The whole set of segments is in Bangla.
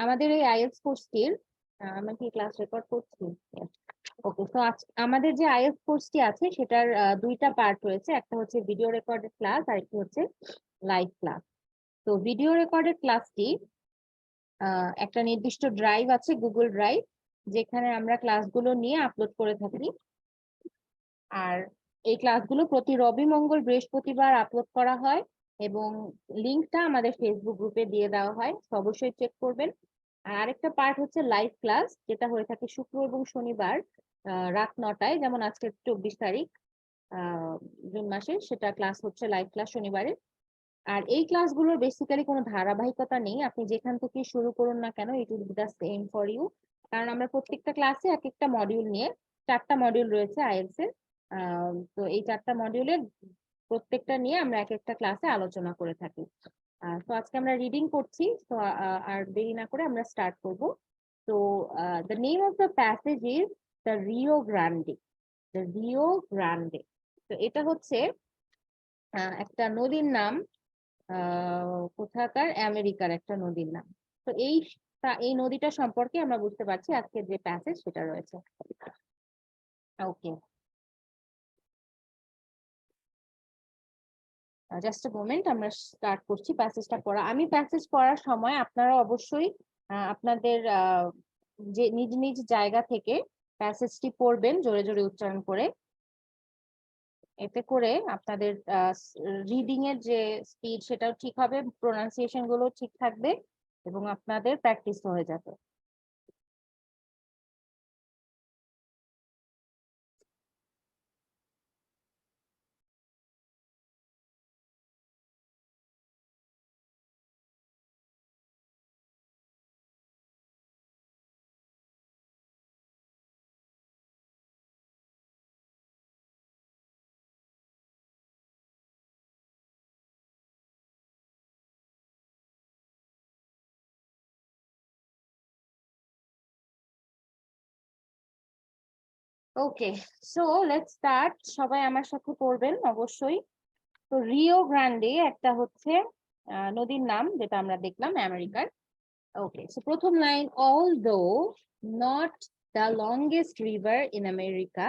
আমাদের এই আইএলটিএস কোর্সটির আমরা কি ক্লাস রেকর্ড করছি? ওকে, তো আমাদের যে আইএলটিএস কোর্সটি আছে সেটার দুইটা পার্ট রয়েছে, একটা হচ্ছে ভিডিও রেকর্ডেড ক্লাস আর একটা হচ্ছে লাইভ ক্লাস। তো ভিডিও রেকর্ডেড ক্লাসটি একটা নির্দিষ্ট ড্রাইভ আছে, গুগল ড্রাইভ, যেখানে আমরা ক্লাসগুলো নিয়ে আপলোড করে থাকি। আর এই ক্লাসগুলো প্রতি রবি, মঙ্গল, বৃহস্পতিবার আপলোড করা হয় এবং লিঙ্কটা আমাদের ফেসবুক গ্রুপে দিয়ে দেওয়া হয়, তো অবশ্যই চেক করবেন। আর আরেকটা পার্ট হচ্ছে লাইভ ক্লাস, যেটা হয়ে থাকে শুক্র এবং শনিবার রাত 9টায়, যেমন আজকে 24 তারিখ জুন মাসের, সেটা ক্লাস হচ্ছে লাইভ ক্লাস শনিবারে। আর এই ক্লাসগুলোর বেসিক্যালি কোনো ধারাবাহিকতা নেই, আপনি যেখান থেকে শুরু করুন না কেন, it will be the same for you. কারণ আমরা প্রত্যেকটা ক্লাসে এক একটা মডিউল নিয়ে, 4টা মডিউল রয়েছে আইএলটিএস এর। তো এই 4টা মডিউলের প্রত্যেকটা নিয়ে আমরা এক একটা ক্লাসে আলোচনা করে থাকি। তো আজকে আমরা রিডিং করছি, তো আর দেরি না করে আমরা স্টার্ট করব। তো the name of the passage is the Rio Grande. The Rio Grande, তো এটা হচ্ছে একটা নদীর নাম, কোথাকার, আমেরিকার একটা নদীর নাম। তো এই নদীটা সম্পর্কে আমরা বুঝতে পারছি আজকে যে প্যাসেজ সেটা রয়েছে। ওকে, জাস্ট আ মোমেন্ট, আমরা স্টার্ট করছি প্যাসেজটা পড়া। আমি প্যাসেজ পড়ার সময় আপনারা অবশ্যই আপনাদের যে নিজ নিজ জায়গা থেকে প্যাসেজটি পড়বেন জোরে জোরে উচ্চারণ করে। এতে করে আপনাদের রিডিং এর যে স্পিড সেটাও ঠিক হবে, প্রোনাউন্সিয়েশন গুলো ঠিক থাকবে এবং আপনাদের প্র্যাকটিস হয়ে যাবে। ওকে, সো লেটস স্টার্ট। সবাই আমার সাথে পড়বেন অবশ্যই। তো রিও গ্রান্ডে একটা হচ্ছে নদীর নাম, যেটা আমরা দেখলাম আমেরিকার। ওকে, সো প্রথম line, although not the longest river in America,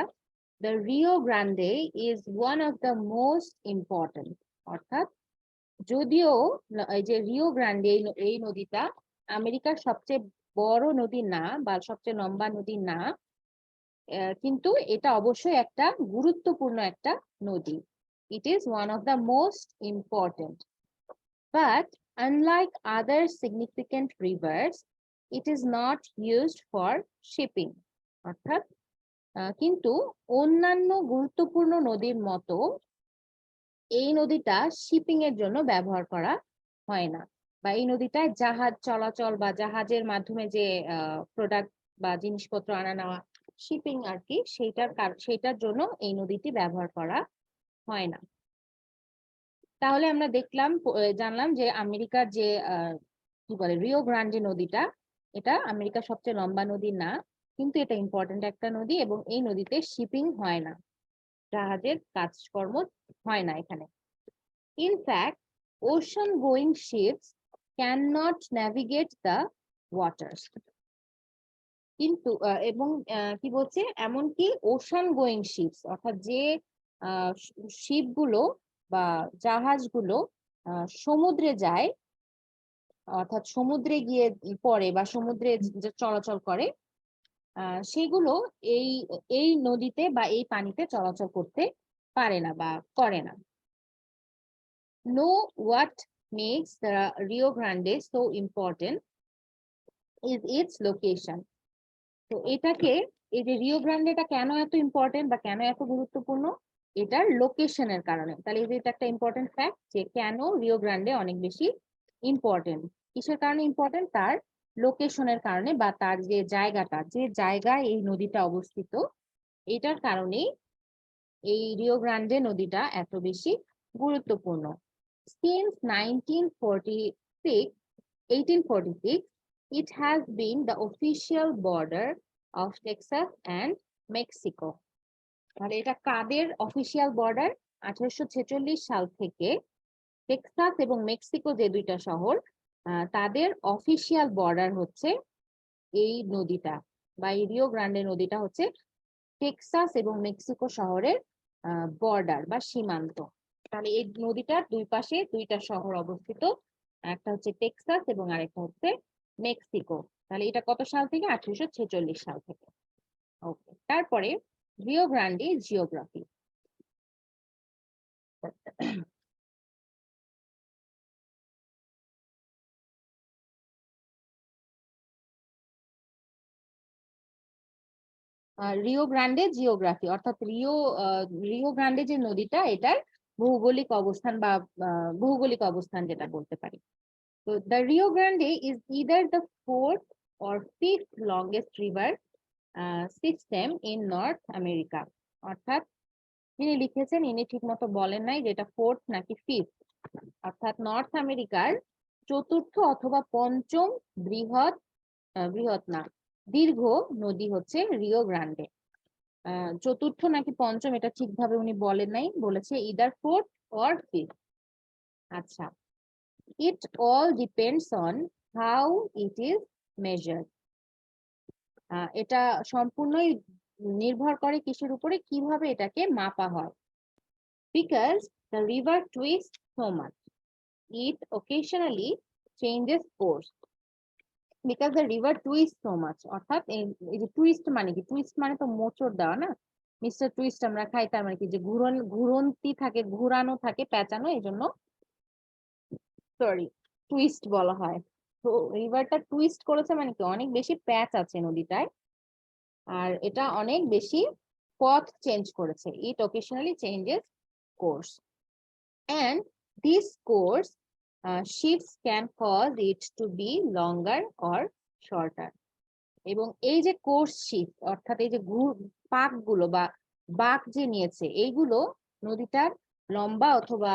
the Rio Grande is one of the most important. অর্থাৎ যদিও এই যে রিও গ্রান্ডে এই নদীটা আমেরিকার সবচেয়ে বড় নদী না বা সবচেয়ে লম্বা নদী না, কিন্তু এটা অবশ্যই একটা গুরুত্বপূর্ণ একটা নদী। It is one of the most important. But unlike other significant rivers, it is not used for shipping. অর্থাৎ কিন্তু অন্যান্য গুরুত্বপূর্ণ নদীর মতো এই নদীটা শিপিং এর জন্য ব্যবহার করা হয় না, বা এই নদীটায় জাহাজ চলাচল বা জাহাজের মাধ্যমে যে প্রোডাক্ট বা জিনিসপত্র আনা নেওয়া, শিপিং আর কি, সেইটার জন্য এই নদীটি ব্যবহার করা হয় না। তাহলে আমরা জানলাম যে আমেরিকার যে কি বলে রিও গ্রান্ডে নদীটা, এটা আমেরিকার সবচেয়ে লম্বা নদী না, কিন্তু এটা ইম্পর্টেন্ট একটা নদী এবং এই নদীতে শিপিং হয় না, জাহাজের কাজকর্ম হয় না এখানে। In fact, ocean-going ships cannot navigate the waters. কিন্তু এবং কি বলছে, এমনকি ওশান গোয়িং শিপস, অর্থাৎ যে শিপগুলো বা জাহাজগুলো সমুদ্রে যায়, অর্থাৎ সমুদ্রে গিয়ে পড়ে বা সমুদ্রে যে চলাচল করে, সেগুলো এই এই নদীতে বা এই পানিতে চলাচল করতে পারে না বা করে না। Know what makes the Rio Grande so important is its location. তো এটাকে, এই যে রিও গ্রান্ডেটা কেন এত ইম্পর্টেন্ট বা কেন এত গুরুত্বপূর্ণ, এটার লোকেশনের কারণে। তাহলে এই যে এটা একটা ইম্পর্টেন্ট ফ্যাক্ট যে কেন রিও গ্রান্ডে অনেক বেশি ইম্পর্টেন্ট। কিসের কারণে ইম্পর্টেন্ট? তার লোকেশনের কারণে, বা তার যে জায়গাটা, যে জায়গায় এই নদীটা অবস্থিত, এটার কারণেই এই রিও গ্রান্ডে নদীটা এত বেশি গুরুত্বপূর্ণ। Since 1846, it has been the official border of Texas and Mexico. তাহলে এটা কাদের অফিসিয়াল বর্ডার? 1846 সাল থেকে টেক্সাস এবং মেক্সিকো যে দুইটা শহর, তাদের অফিসিয়াল বর্ডার হচ্ছে এই নদীটা, বা এই রিও গ্রান্ডে নদীটা হচ্ছে টেক্সাস এবং মেক্সিকো শহরের বর্ডার বা সীমান্ত। তাহলে এই নদীটার দুই পাশে দুইটা শহর অবস্থিত, একটা হচ্ছে টেক্সাস এবং আরেকটা হচ্ছে মেক্সিকো। তাহলে এটা কত সাল থেকে? 1846 সাল থেকে। ওকে, তারপরে Rio Grande geography. Rio Grande geography অর্থাৎ রিও গ্রান্ডে যে নদীটা, এটার ভৌগোলিক অবস্থান বা ভৌগোলিক অবস্থান যেটা বলতে পারি। তো the Rio Grande is either the fourth or fifth longest river system in north America. অর্থাৎ যিনি লিখেছেন ইনি ঠিক মতো বলেন নাই যেটা ফোর্থ নাকি ফিফথ। অর্থাৎ নর্থ আমেরিকার চতুর্থ অথবা পঞ্চম বৃহৎ বৃহৎ না দীর্ঘ নদী হচ্ছে রিও গ্রান্ডে। চতুর্থ নাকি পঞ্চম এটা ঠিকভাবে উনি বলেন নাই, বলেছে ইদার ফোর্থ অর ফিফথ। আচ্ছা, it all depends on how it is measured. এটা সম্পূর্ণই নির্ভর করে কিসের উপরে, কিভাবে এটাকে মাপা হয়। Because the river twist so much, it occasionally changes course. Because the river twist so much, অর্থাৎ এই যে টুইস্ট মানে কি? টুইস্ট মানে তো মোচড় দেওয়া না, মিস্টার টুইস্ট আমরা খাই, তার মানে কি যে ঘুরন্তি থাকে, ঘুরানো থাকে, পেঁচানো, এই জন্য সরি টুইস্ট বলা হয়। তো রিভারটা টুইস্ট করেছে মানে কি অনেক বেশি প্যাচ আছে নদীটায়, আর এটা অনেক বেশি পথ চেঞ্জ করেছে। ইট occasionally changes course and this course shifts can cause it to be longer or shorter. এবং এই যে কোর্স শিফট অর্থাৎ এই যে পাকগুলো বা বাঁক যে নিয়েছে, এইগুলো নদীটার লম্বা অথবা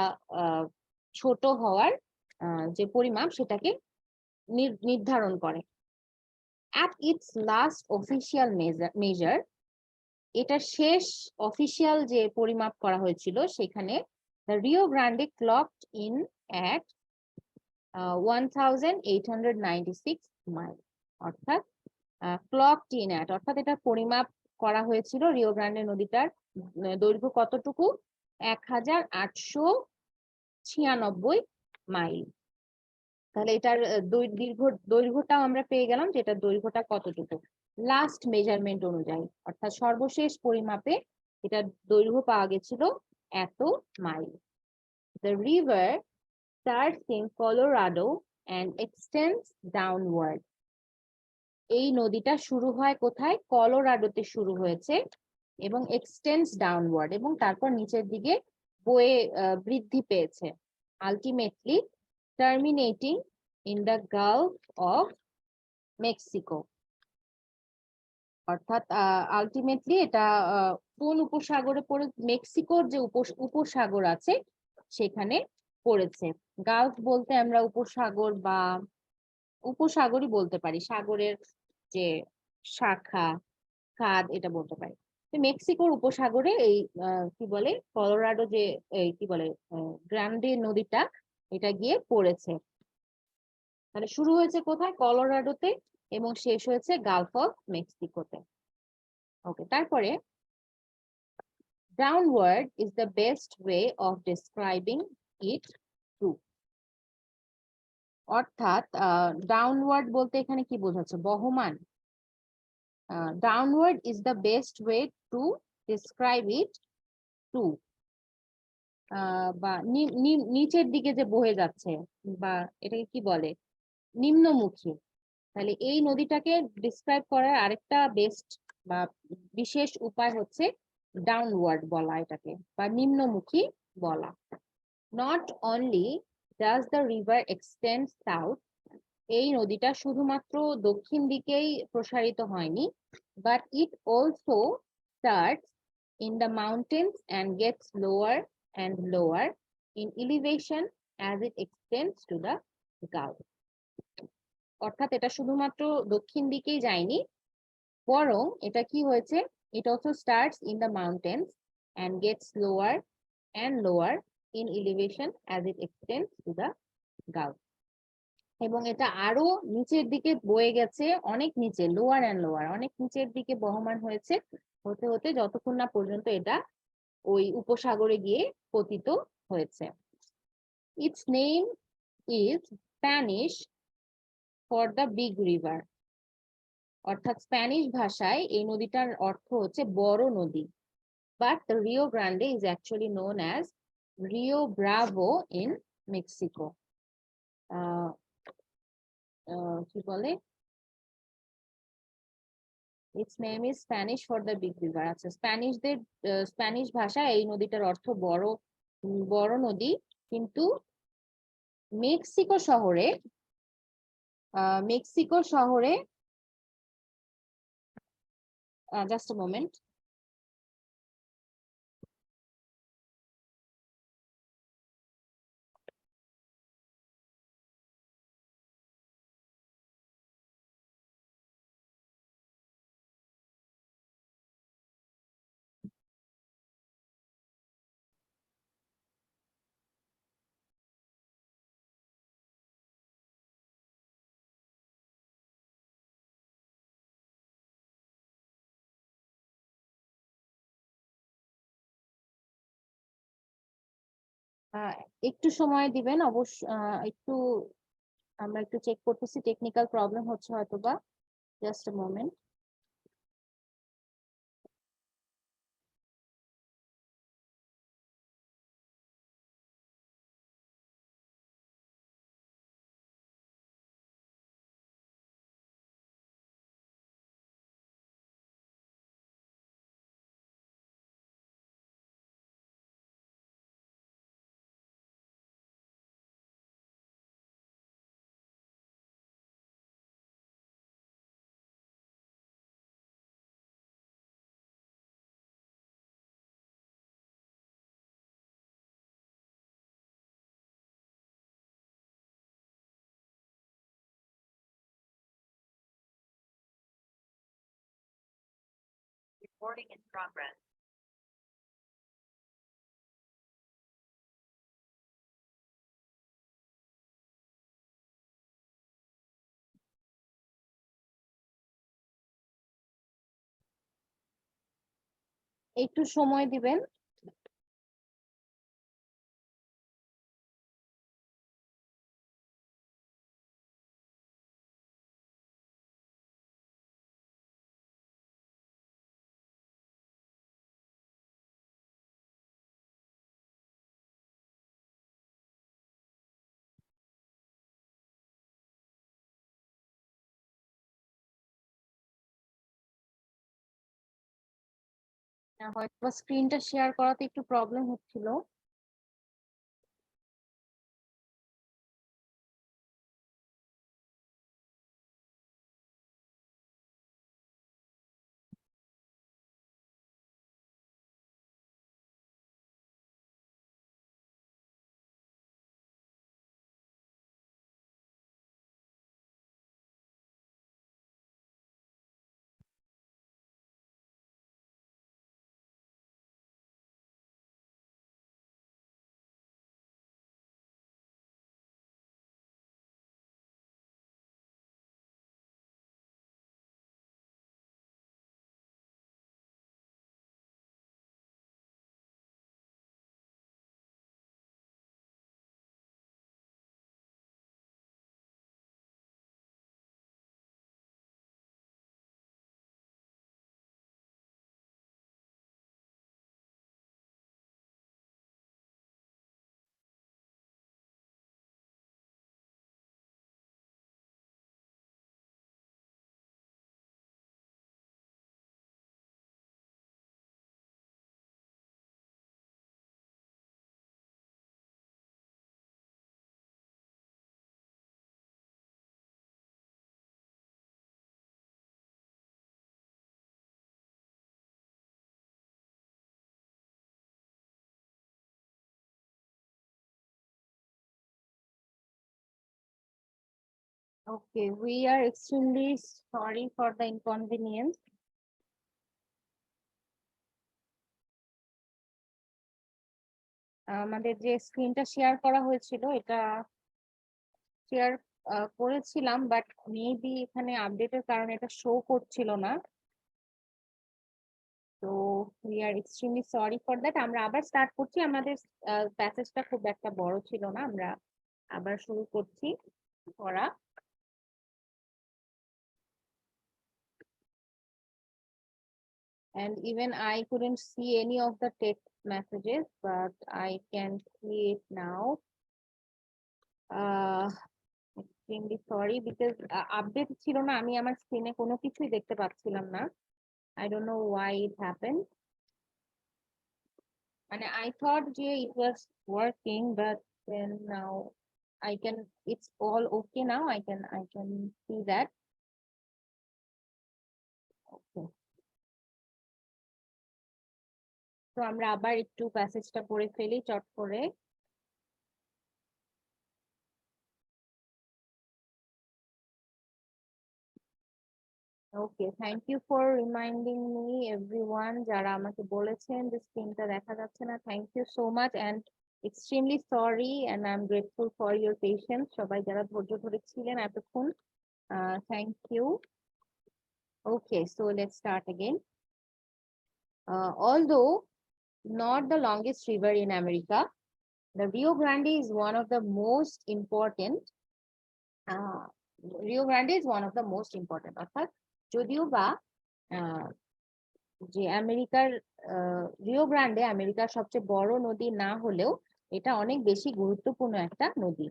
ছোট হওয়ার যে পরিমাপ সেটাকে নির্ধারণ করে। At its last official measure, এটার শেষ অফিসিয়াল যে পরিমাপ করা হয়েছিল সেখানে the Rio Grande clocked in at 1896 miles, অর্থাৎ clocked in at অর্থাৎ এটা পরিমাপ করা হয়েছিল রিও গ্রান্ডে নদীটার দৈর্ঘ্য কতটুকু? 1896 মাইল। তাহলে এটার দৈর্ঘ্যটাও আমরা পেয়ে গেলাম যে এটার দৈর্ঘ্যটা কতটুকু লাস্ট মেজারমেন্ট অনুযায়ী, অর্থাৎ সর্বশেষ পরিমাপে এটার দৈর্ঘ্য পাওয়া গেছিল এত mile. The river starts in Colorado and extends downward. এই নদীটা শুরু হয় কোথায়? কলোরাডোতে শুরু হয়েছে এবং এক্সটেন্ডস ডাউনওয়ার্ড, এবং তারপর নিচের দিকে বয়ে বৃদ্ধি পেয়েছে। Ultimately terminating in the Gulf of Mexico. অর্থাৎ আলটিমেটলি এটা কোন উপসাগরে পড়ে? মেক্সিকোর যে উপসাগর আছে সেখানে পড়েছে। গালফ বলতে আমরা উপসাগর বা উপসাগরই বলতে পারি, সাগরের যে শাখা খাদ এটা বলতে পারি। মেক্সিকোর উপসাগরে এই কি বলে কলোরাডো যে কি বলে গ্রান্ডে নদীটা এটা গিয়ে পড়েছে। তাহলে শুরু হয়েছে কোথায়? কলোরাডোতে এবং শেষ হয়েছে গালফ অফ মেক্সিকোতে। ওকে, তারপরে downward is the best way of describing it to. অর্থাৎ ডাউনওয়ার্ড বলতে এখানে কি বোঝাচ্ছে? বহমান। Downward is the best way to describe it to, বা নিচের দিকে যে বয়ে যাচ্ছে, বা এটাকে কি বলে? নিম্নমুখী। তাহলে এই নদীটাকে ডিসক্রাইব করার আরেকটা বেস্ট বা বিশেষ উপায় হচ্ছে ডাউনওয়ার্ড বলা এটাকে, বা নিম্নমুখী বলা। Not only does the river extend south, এই নদীটা শুধুমাত্র দক্ষিণ দিকেই প্রসারিত হয়নি, but it also starts in the mountains and gets lower and lower in elevation as it extends to the Gulf. অর্থাৎ এটা শুধুমাত্র দক্ষিণ দিকেই যায়নি, বরং এটা কি হয়েছে? It also starts in the mountains and gets lower and lower in elevation as it extends to the Gulf. এবং এটা আরো নিচের দিকে বয়ে গেছে, অনেক নিচে, লোয়ার অ্যান্ড লোয়ার, অনেক নিচের দিকে বহমান হয়েছে হতে হতে যতক্ষণ না পর্যন্ত এটা ওই উপসাগরে গিয়ে পতিত হয়েছে। It's name is Spanish for the big river. অর্থাৎ স্প্যানিশ ভাষায় এই নদীটার অর্থ হচ্ছে বড় নদী। But the Rio Grande is actually known as Rio Bravo in Mexico. কি বলে, it's name is Spanish for the big river. আচ্ছা, স্প্যানিশ ভাষায় এই নদীটার অর্থ বড় বড় নদী, কিন্তু মেক্সিকো শহরে জাস্ট আ মোমেন্ট, একটু সময় দিবেন অবশ্য, একটু আমরা একটু চেক করতেছি, টেকনিক্যাল প্রবলেম হচ্ছে হয়তো বা, just a moment. Recording in progress. একটু সময় দিবেন। হয়তো স্ক্রিনটা শেয়ার করাতে একটু প্রবলেম হচ্ছিল। Okay, we are extremely sorry for the inconvenience. আমাদের যে স্ক্রিনটা শেয়ার করা হয়েছিল, এটা শেয়ার করেছিলাম, বাট মেবি এখানে আপডেটের কারণে এটা শো করছিল না। তো we are extremely sorry for that. আমরা আবার স্টার্ট করছি। আমাদের প্যাসেজটা খুব একটা বড় ছিল না, আমরা আবার শুরু করছি পড়া। And even I couldn't see any of the text messages, but I can see it now. Extremely sorry because update ছিল না, আমি আমার স্ক্রিনে কোনো কিছুই দেখতে পাচ্ছিলাম না। I don't know why it happened. And I thought it was working, but then now it's all okay now. I can see that. Okay. তো আমরা আবার একটু প্যাসেজটা পড়ে ফেলি চট করে। Okay, thank you for reminding me everyone, যারা আমাকে বলেছেন যে স্ক্রিনটা দেখা যাচ্ছে না। Thank you so much and extremely sorry and I am grateful for your patience. সবাই যারা ধৈর্য ধরেছিলেন এতক্ষণ, thank you. Okay, so let's start again. Although not the longest river in America, the Rio Grande is one of the most important. Rio Grande is one of the most important. অর্থাৎ যদিও বা যে আমেরিকার রিও গ্রান্ডে আমেরিকার সবচেয়ে বড় নদী না হলেও এটা অনেক বেশি গুরুত্বপূর্ণ একটা নদী।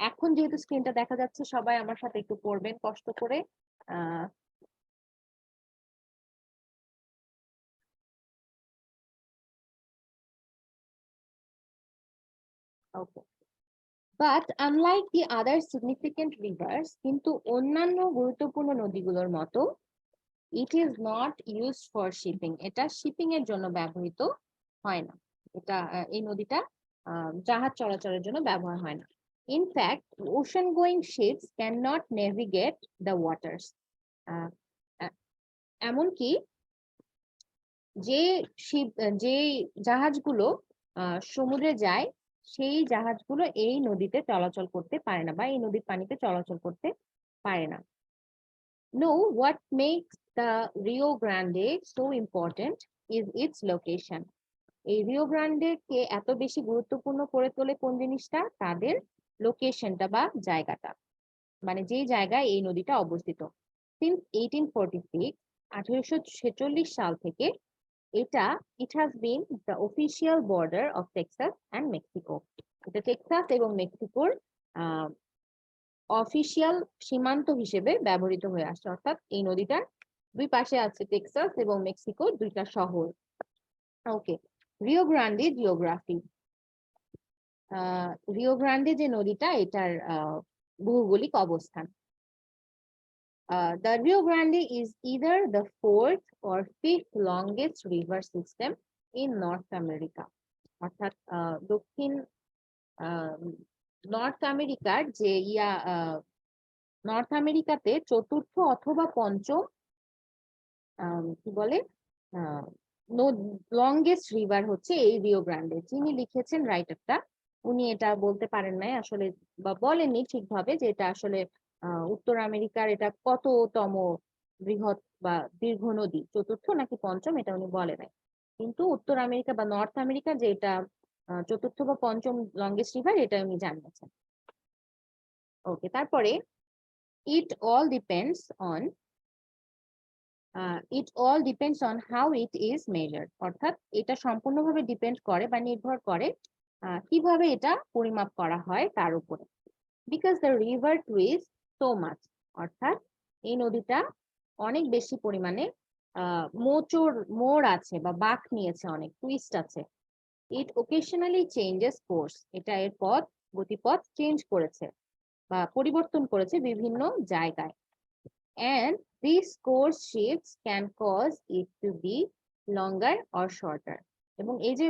এখন যেহেতু স্ক্রিনটা দেখা যাচ্ছে, সবাই আমার সাথে একটু পড়বেন কষ্ট করে। Okay, but unlike the other significant rivers, কিন্তু অন্যান্য গুরুত্বপূর্ণ নদীগুলোর মতো it is not used for shipping, এটা শিপিং এর জন্য ব্যবহৃত হয় না। এটা এই নদীটা জাহাজ চলাচলের জন্য ব্যবহার হয় না। In fact, ocean-going ships cannot navigate the waters. এমনকি যে যে জাহাজগুলো সমুদ্রে যায়, সেই জাহাজগুলো এই নদীতে চলাচল করতে পারে না বা এই নদীর পানিতে চলাচল করতে পারে না। No, what makes the Rio Grande so important is its location. এই রিও গ্রান্ডে কে এত বেশি গুরুত্বপূর্ণ করে তোলে কোন জিনিসটা? তাদের লোকেশনটা বা জায়গাটা, মানে যেই জায়গায় এই নদীটা অবস্থিত। সিন্স 1846 সাল থেকে এটা it has been the official border of Texas and Mexico. এটা টেক্সাস এবং মেক্সিকোর অফিসিয়াল সীমান্ত হিসেবে ব্যবহৃত হয়ে আসছে। অর্থাৎ এই নদীটার দুই পাশে আছে টেক্সাস এবং মেক্সিকোর দুইটা শহর। ওকে, Rio Grande geography. Rio Grande যে নদীটা, এটার ভৌগোলিক অবস্থান। The Rio Grande is either the fourth or fifth longest river system in North America. অর্থাৎ দক্ষিণ নর্থ আমেরিকার যে নর্থ আমেরিকাতে চতুর্থ অথবা পঞ্চম কি বলে লংগেস্ট রিভার হচ্ছে এই রিও গ্রান্ডে। যিনি লিখেছেন রাইটারটা, উনি এটা বলতে পারেন নাই আসলে, বা বলেননি ঠিকভাবে যে এটা আসলে উত্তর আমেরিকার এটা কততম বৃহৎ বা দীর্ঘ নদী, চতুর্থ নাকি পঞ্চম, এটা উনি বলে নাই। কিন্তু উত্তর আমেরিকা বা নর্থ আমেরিকা যে এটা চতুর্থ বা পঞ্চম লংগেস্ট রিভার, এটা উনি জানিয়েছেন। ওকে, তারপরে ইট all depends on how it is measured. অর্থাৎ এটা সম্পূর্ণভাবে ডিপেন্ড করে বা নির্ভর করে কিভাবে এটা পরিমাপ করা হয় তার উপরে। Because the river twist so much, অর্থাৎ এই নদীটা অনেক বেশি পরিমাণে মোড় আছে বা বাঁক নিয়েছে, অনেক টুইস্ট আছে। ইট ওকেশনালি চেঞ্জেস কোর্স, এটা এর গতিপথ চেঞ্জ করেছে বা পরিবর্তন করেছে বিভিন্ন জায়গায়। And these course shifts can cause it to be longer or shorter. এবং এই যে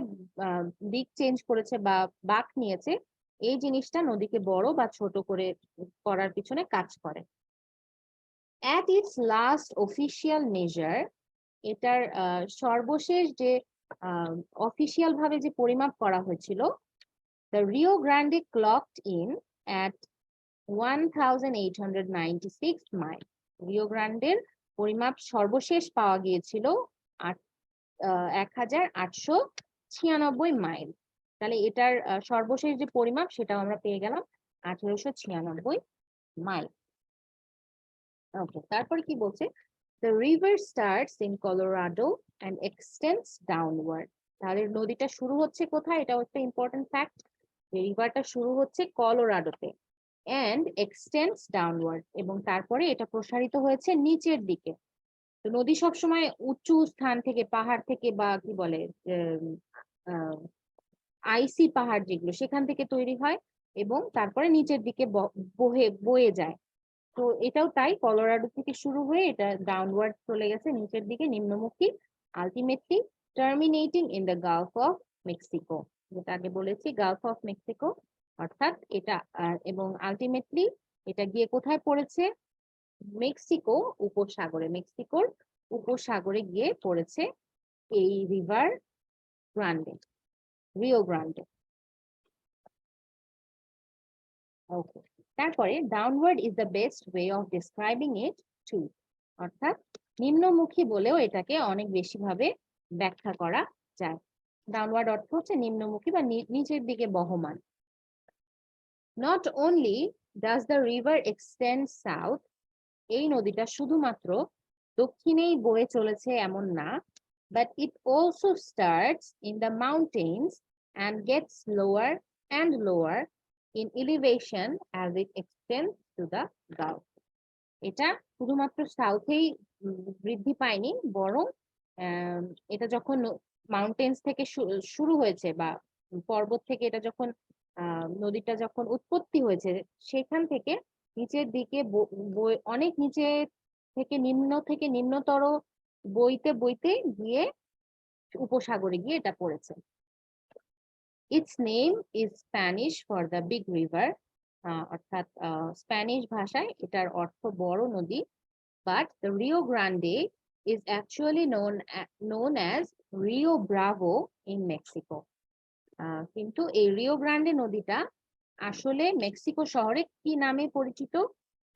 দিক চেঞ্জ করেছে বা বাঁক নিয়েছে, এই জিনিসটা নদীকে বড় বা ছোট করার পিছনে কাজ করে। At its last official measure, এটার সর্বশেষ যে অফিসিয়াল ভাবে যে পরিমাপ করা হয়েছিল, the Rio Grande clocked in at 1896 mile. Rio গ্রান্ডের পরিমাপ সর্বশেষ পাওয়া গিয়েছিল 1896 মাইল। তাহলে এটার সর্বশেষ যে পরিমাপ সেটাও আমরা পেয়ে গেলাম 1896 মাইল। ওকে, তারপর কি বলছে? The river starts in Colorado and extends downward. তাহলে নদীটা শুরু হচ্ছে কোথায়? এটাও একটা ইম্পর্টেন্ট ফ্যাক্ট। রিভারটা শুরু হচ্ছে কলোরাডোতে and extends downward, এবং তারপরে এটা প্রসারিত হয়েছে নিচের দিকে। তো নদী সবসময় উঁচু স্থান থেকে, পাহাড় থেকে, বা কি বলে আইসি পাহাড় যেগুলো, সেখান থেকে তৈরি হয় এবং তারপরে নিচের দিকে বয়ে যায়। তো এটাও তাই, কলোরাডো থেকে শুরু হয়ে এটা ডাউনওয়ার্ড চলে গেছে নিচের দিকে, নিম্নমুখী, ultimately terminating in the Gulf of Mexico. যেটা আগে বলেছি, গালফ অফ মেক্সিকো, অর্থাৎ এটা এবং আলটিমেটলি এটা গিয়ে কোথায় পড়েছে? মেক্সিকো উপসাগরে। মেক্সিকোর উপসাগরে গিয়ে পড়েছে এই river Grande, Rio Grande. Okay, তারপরে downward is the best way of describing it to, অর্থাৎ নিম্নমুখী বলেও এটাকে অনেক বেশি ভাবে ব্যাখ্যা করা যায়। ডাউনওয়ার্ড অর্থ হচ্ছে নিম্নমুখী বা নিচের দিকে বহমান। Not only does the river extend south, এই নদীটা শুধুমাত্র দক্ষিণেই বয়ে চলেছে এমন না, but it also starts in the mountains and gets lower and lower in elevation as it extends to the Gulf. এটা শুধুমাত্র সাউথেই বৃদ্ধি পায়নি, বরং এটা যখন মাউন্টেন্স থেকে শুরু হয়েছে বা পর্বত থেকে এটা যখন নদীটা যখন উৎপত্তি হয়েছে, সেখান থেকে নিচের দিকে অনেক নিচে থেকে নিম্নতর বইতে বইতে গিয়ে উপসাগরে গিয়ে এটা পড়েছে। Its name is Spanish for the big river, অর্থাৎ স্প্যানিশ ভাষায় এটার অর্থ বড় নদী। But the Rio Grande is actually known as Rio Bravo in Mexico. কিন্তু এই রিও গ্রান্ডে নদীটা আসলে মেক্সিকো শহরে কি নামে পরিচিত?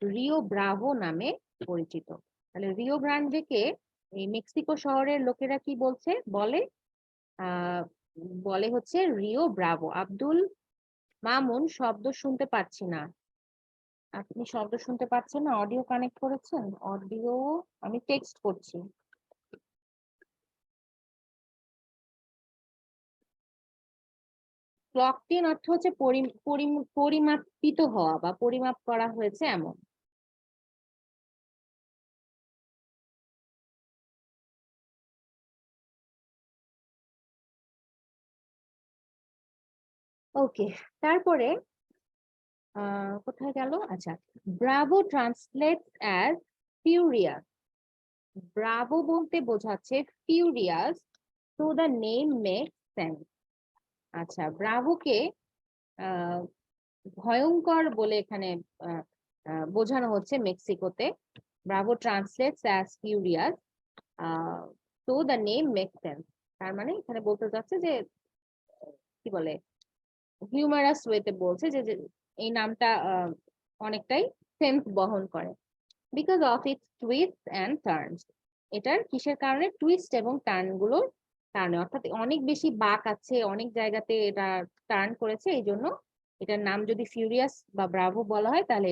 রিও ব্রাভো নামে পরিচিত। তাহলে রিও গ্রান্ডেকে এই মেক্সিকো শহরের লোকেরা কি বলে হচ্ছে রিও ব্রাভো। আব্দুল মামুন, শব্দ শুনতে পাচ্ছি না। আপনি শব্দ শুনতে পাচ্ছেন না? অডিও কানেক্ট করেছেন? অডিও আমি টেক্সট করছি। ক্লকটিন অর্থ হচ্ছে পরিমাপিত হওয়া বা পরিমাপ করা হয়েছে এমন। ওকে, তারপরে কোথায় গেল? আচ্ছা, Bravo translates as furious. Bravo বলতে বোঝাচ্ছে ফিউরিয়াস, তো দ্য নেম মেক্স সেন্স। আচ্ছা, ব্রাভোকে ভয়ঙ্কর বলে এখানে বোঝানো হচ্ছে মেক্সিকোতে। ব্রাভো ট্রান্সলেটস অ্যাজ ফিউরিয়াস, তো দ্য নেম মেক্স সেন্স। তার মানে এখানে বলতে চাচ্ছে যে কি বলে, হিউমারাস ওয়েতে বলছে যে এই নামটা অনেকটাই সেন্স বহন করে। Because of its twist and turns, এটার কিসের কারণে? টুইস্ট এবং টার্ন গুলোর কারণে, অর্থাৎ অনেক বেশি বাঁক আছে, অনেক জায়গাতে এটা টার্ন করেছে, এই জন্য এটার নাম যদি ফিউরিয়াস বা ব্রাভো বলা হয় তাহলে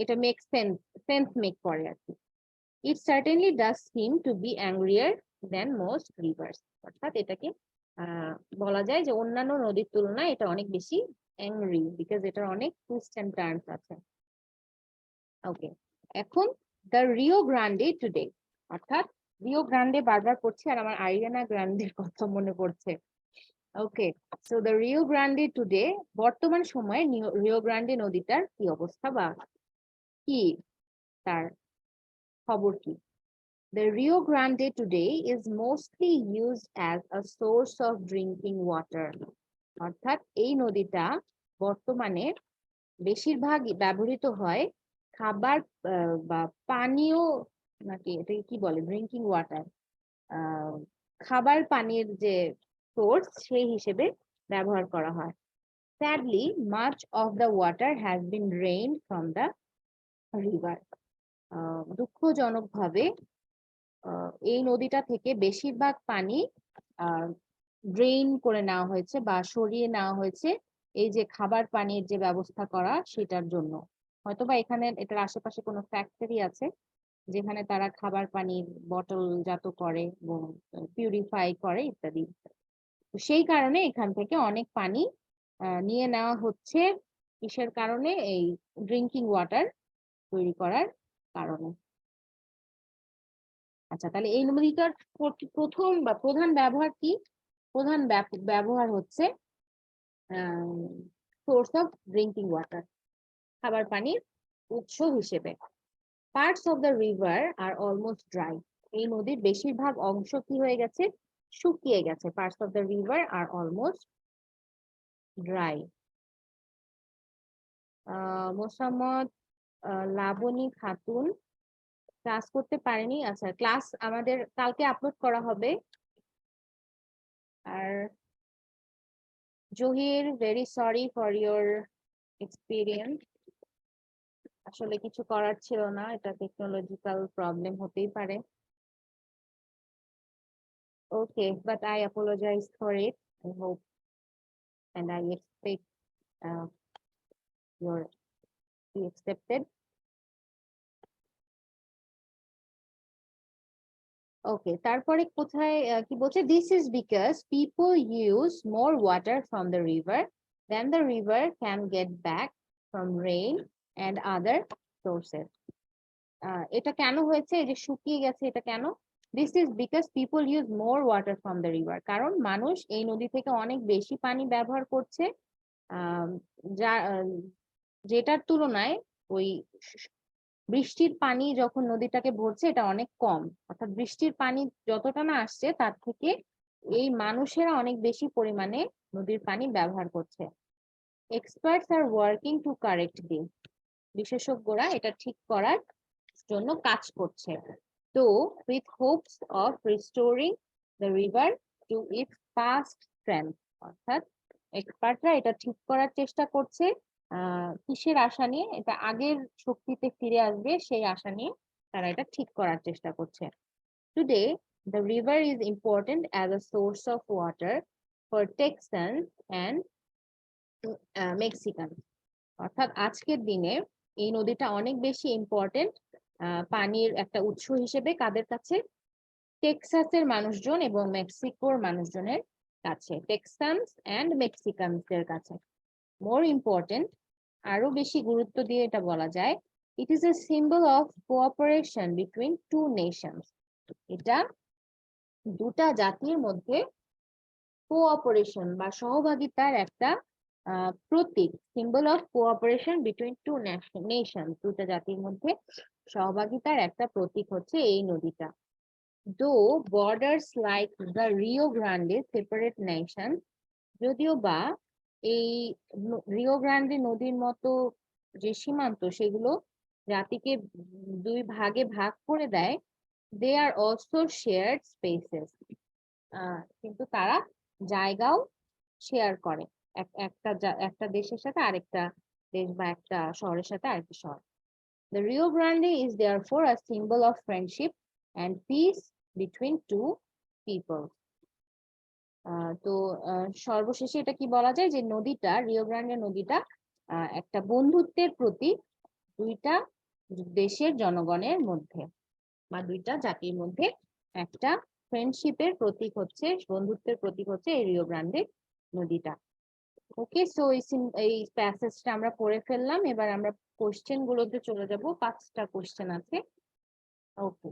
এটা মেক সেন্স মেক করে আর কি। It certainly does seem to be angrier than most rivers, অর্থাৎ এটাকে বলা যায় যে অন্যান্য নদীর তুলনায় এটা অনেক বেশি অ্যাংরি, বিকজ এটার অনেক টুইস্ট এন্ড টার্নস আছে। ওকে, এখন দ্য রিও গ্রান্ডে টুডে, অর্থাৎ রিও গ্রান্ডে বারবার পড়ছি আর আমার আরিয়ানা গ্রান্ডের কথা মনে পড়ছে। Okay, so the Rio Grande today, বর্তমান সময়ে রিও গ্রান্ডে নদীটার কি অবস্থা বা কি তার খবর কি? The Rio Grande today is mostly used as a source of drinking water. অর্থাৎ এই নদীটা বর্তমানে বেশিরভাগই ব্যবহৃত হয় খাবার বা পানীয়, নাকি এটাকে কি বলে, ড্রিঙ্কিং ওয়াটার, খাবার পানির যে সোর্স সেই হিসেবে ব্যবহার করা হয়। Sadly, much of the water has been drained from the river. দুঃখজনকভাবে এই নদীটা থেকে বেশিরভাগ পানি ড্রেইন করে নেওয়া হয়েছে বা সরিয়ে নেওয়া হয়েছে এই যে খাবার পানির যে ব্যবস্থা করা সেটার জন্য। হয়তোবা এখানে এটার আশেপাশে কোনো ফ্যাক্টরি আছে যেখানে তারা খাবার পানির বটলজাত করে এবং পিউরিফাই করে ইত্যাদি। তো সেই কারণে এখান থেকে অনেক পানি নিয়ে নেওয়া হচ্ছে কিসের কারণে? এই ড্রিঙ্কিং ওয়াটার তৈরি করার কারণে। আচ্ছা, তাহলে এই নদীটার প্রথম বা প্রধান ব্যবহার কি? প্রধান ব্যবহার হচ্ছে সোর্স অফ ড্রিঙ্কিং ওয়াটার, খাবার পানির উৎস হিসেবে। Parts of the river are almost dry. এই নদীর বেশিরভাগ অংশ কি হয়ে গেছে? শুকিয়ে গেছে। Parts of the river are almost dry. Mosammat Laboni Khatun class করতে পারেনি। আচ্ছা, ক্লাস আমাদের কালকে আপলোড করা হবে। আর Zahir, very sorry for your experience. আসলে কিছু করার ছিল না, এটা টেকনোলজিক্যাল প্রবলেম হতেই পারে। Okay, but I apologise for it. I hope and I expect your be accepted. Okay, তারপরে কোথায় কি বলছে? This is because people use more water from the river than the river can get back from rain and other sources. এটা কেন হয়েছে? এই যে শুকিয়ে গেছে, এটা কেন? This is because people use more water from the river, কারণ মানুষ এই নদী থেকে অনেক বেশি পানি ব্যবহার করছে, যা যেটার তুলনায় ওই বৃষ্টির পানি যখন নদীটাকে ভরছে এটা অনেক কম। অর্থাৎ বৃষ্টির পানি যতটা না আসছে তার থেকে এই মানুষেরা অনেক বেশি পরিমাণে নদীর পানি ব্যবহার করছে। Experts are working to correct this. বিশেষজ্ঞরা এটা ঠিক করার জন্য কাজ করছে। তো with hopes of restoring the river to its past strength. অর্থাৎ এক্সপার্টরা এটা ঠিক করার চেষ্টা করছে কিসের আশা নিয়ে? এটা আগের শক্তিতে ফিরে আসবে সেই আশা নিয়ে তারা এটা ঠিক করার চেষ্টা করছে। Today the river is important as a source of water for Texans and Mexicans. অর্থাৎ আজকের দিনে এই নদীটা অনেক বেশি ইম্পর্টেন্ট পানির একটা উৎস হিসেবে কাদের কাছে? টেক্সাসের মানুষজন এবং মেক্সিকোর মানুষজনের কাছে, টেক্সানস এন্ড মেক্সিকানসদের কাছে। মোর ইম্পর্টেন্ট, আরো বেশি গুরুত্ব দিয়ে এটা বলা যায়, it is a symbol of cooperation between two nations. এটা দুটা জাতির মধ্যে কোঅপারেশন বা সহভাগিতার একটা প্রতীক। Symbol of cooperation between two nation, দুটা জাতির মধ্যে সহভাগিতার একটা প্রতীক হচ্ছে এই নদীটা। দো borders like the Rio Grande separate nation, যদিও বা এই রিও গ্রান্ডে নদীর মতো যে সীমান্ত সেগুলো জাতিকে দুই ভাগে ভাগ করে দেয়, দে আর অলসো শেয়ার্ড স্পেসেস, কিন্তু তারা জায়গাও শেয়ার করে একটা দেশের সাথে আরেকটা দেশ বা একটা শহরের সাথে আরেকটা শহর। The Rio Grande is therefore a symbol of friendship and peace between two people. তো সর্বশেষে এটা কি বলা যায় যে নদীটা, রিও গ্রান্ডে নদীটা একটা বন্ধুত্বের প্রতীক দুইটা দেশের জনগণের মধ্যে বা দুইটা জাতির মধ্যে। একটা ফ্রেন্ডশিপের প্রতীক হচ্ছে, বন্ধুত্বের প্রতীক হচ্ছে এই রিও গ্রান্ডে নদীটা। ওকে, সো এই প্যাসেজটা আমরা পড়ে ফেললাম। এবার আমরা কোশ্চেন গুলোতে চলে যাব। 5টা কোশ্চেন আছে। ওকে,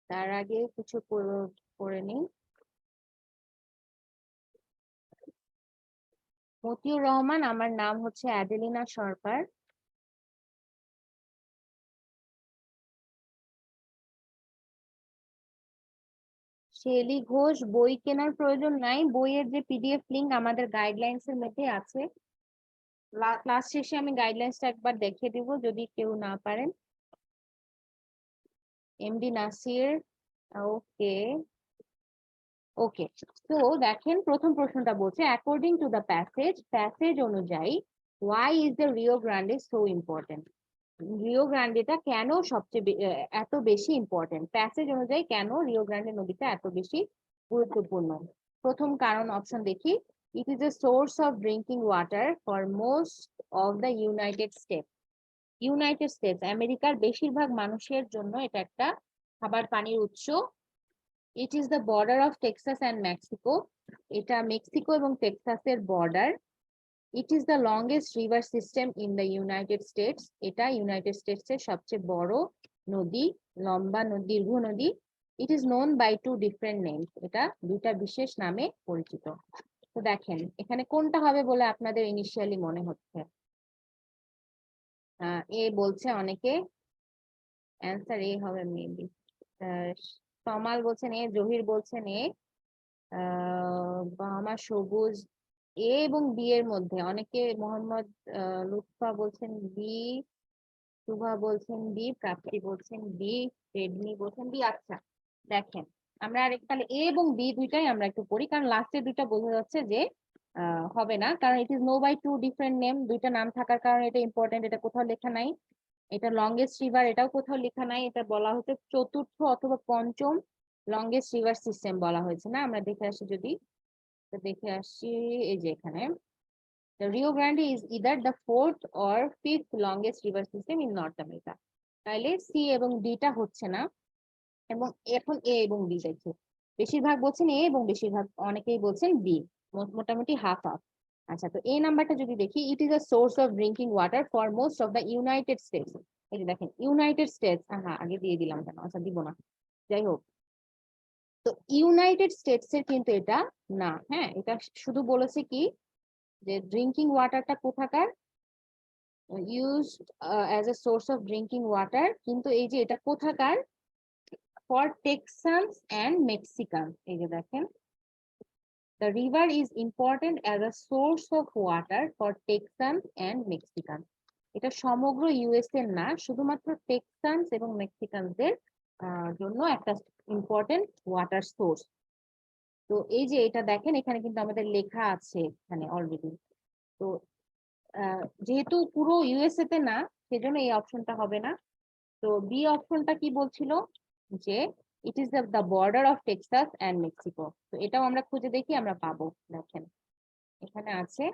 তার আগে কিছু পড়ে নিই। মতিউর রহমান, আমার নাম হচ্ছে অ্যাডেলিনা সরকার। শেলি ঘোষ, বই কেনার প্রয়োজন নাই, বইয়ের যে পিডিএফ লিংক আমাদের গাইডলাইন্স এর মধ্যে আছে। ক্লাস শেষে আমি গাইডলাইন্সটা একবার দেখিয়ে দিব যদি কেউ না পারেন। এমডি নাসির, ওকে ওকে, তো দেখেন প্রথম প্রশ্নটা বলছে অ্যাকর্ডিং টু দ্য প্যাসেজ অনুযায়ী why is the Rio Grande so important. Rio গ্রান্ডেটা কেন এত বেশি ইম্পর্টেন্ট, প্যাসেজ অনুযায়ী কেন রিও গ্রান্ডে নদীটা এত বেশি গুরুত্বপূর্ণ। প্রথম কারণ অপশন দেখি, it is a source of drinking water for most of the United States আমেরিকার বেশিরভাগ মানুষের জন্য এটা একটা খাবার পানির উৎস। It is the border of Texas and Mexico, এটা মেক্সিকো এবং টেক্সাসের border. It is the longest river system in the United States, এটা ইউনাইটেড স্টেটস এর সবচেয়ে বড় নদী, লম্বা নদী, দীর্ঘ নদী। It is known by two different names, এটা দুইটা বিশেষ নামে পরিচিত। তো দেখেন এখানে কোনটা হবে বলে আপনাদের ইনিশিয়ালি মনে হচ্ছে? এ বলছে অনেকে, অ্যান্সার এ হবে মেবি। তমাল বলছেন এ, জহির বলছেন এ, বাহামা সবুজ। এ এবং বি এর মধ্যে অনেকে, মোহাম্মদ লুৎফা বলছেন বি, শুভা বলছেন বি, প্রাপ্তি বলছেন বি, রেডমি বলছেন বি। আচ্ছা দেখেন আমরা আরেক তাহলে এ এবং বি দুইটাই আমরা একটু পড়ি, কারণ লাস্টের দুইটা বোঝা যাচ্ছে যে হবে না, কারণ it is known by two different name, দুইটা নাম থাকার কারণে এটা ইম্পর্টেন্ট, এটা কোথাও লেখা নাই। এটা লংগেস্ট রিভার, এটাও কোথাও লেখা নাই, এটা বলা হচ্ছে চতুর্থ অথবা পঞ্চম লংগেস্ট রিভার সিস্টেম বলা হয়েছে না। আমরা দেখে আসি যদি, দেখে আসি এই যে এখানে the Rio Grande is either the fourth or fifth longest river system in North America, তাইলে সি এবং ডি টা হচ্ছে না, এবং এখন এ এবং বি দেখি, বেশিরভাগ বলছেন এ এবং বেশিরভাগ অনেকেই বলছেন বি, মোটামুটি হাফ হাফ। আচ্ছা, তো এই নাম্বারটা যদি দেখি, it is a source of drinking water for most of the United states, এই যে দেখেন ইউনাইটেড স্টেটস, হ্যাঁ আগে দিয়ে দিলাম কেন, আচ্ছা দিব না, যাই হোক। তো ইউনাইটেড স্টেটস এর কিন্তু এটা না, হ্যাঁ এটা শুধু বলেছে কি যে ড্রিঙ্কিং ওয়াটারটা কোথাকার, used as a source of drinking water, কিন্তু এই যে এটা কোথাকার, for Texans and Mexicans, এই যে দেখেন the river is important as a source of water for Texans and Mexicans, এটা সমগ্র ইউএস এর না, শুধুমাত্র টেক্সানস এবং মেক্সিকানদের জন্য একটা ইম্পর্টেন্ট ওয়াটার সোর্স। তো এই যে এটা দেখেন এখানে কিন্তু আমাদের লেখা আছে এখানে অলরেডি। তো যেহেতু পুরো ইউএসএ তে না, সেজন্য এই অপশনটা হবে না। তো বি অপশনটা কি বলছিল যে ইট is the border of Texas and Mexico, তো এটাও আমরা খুঁজে দেখি, আমরা পাবো। দেখেন এখানে আছে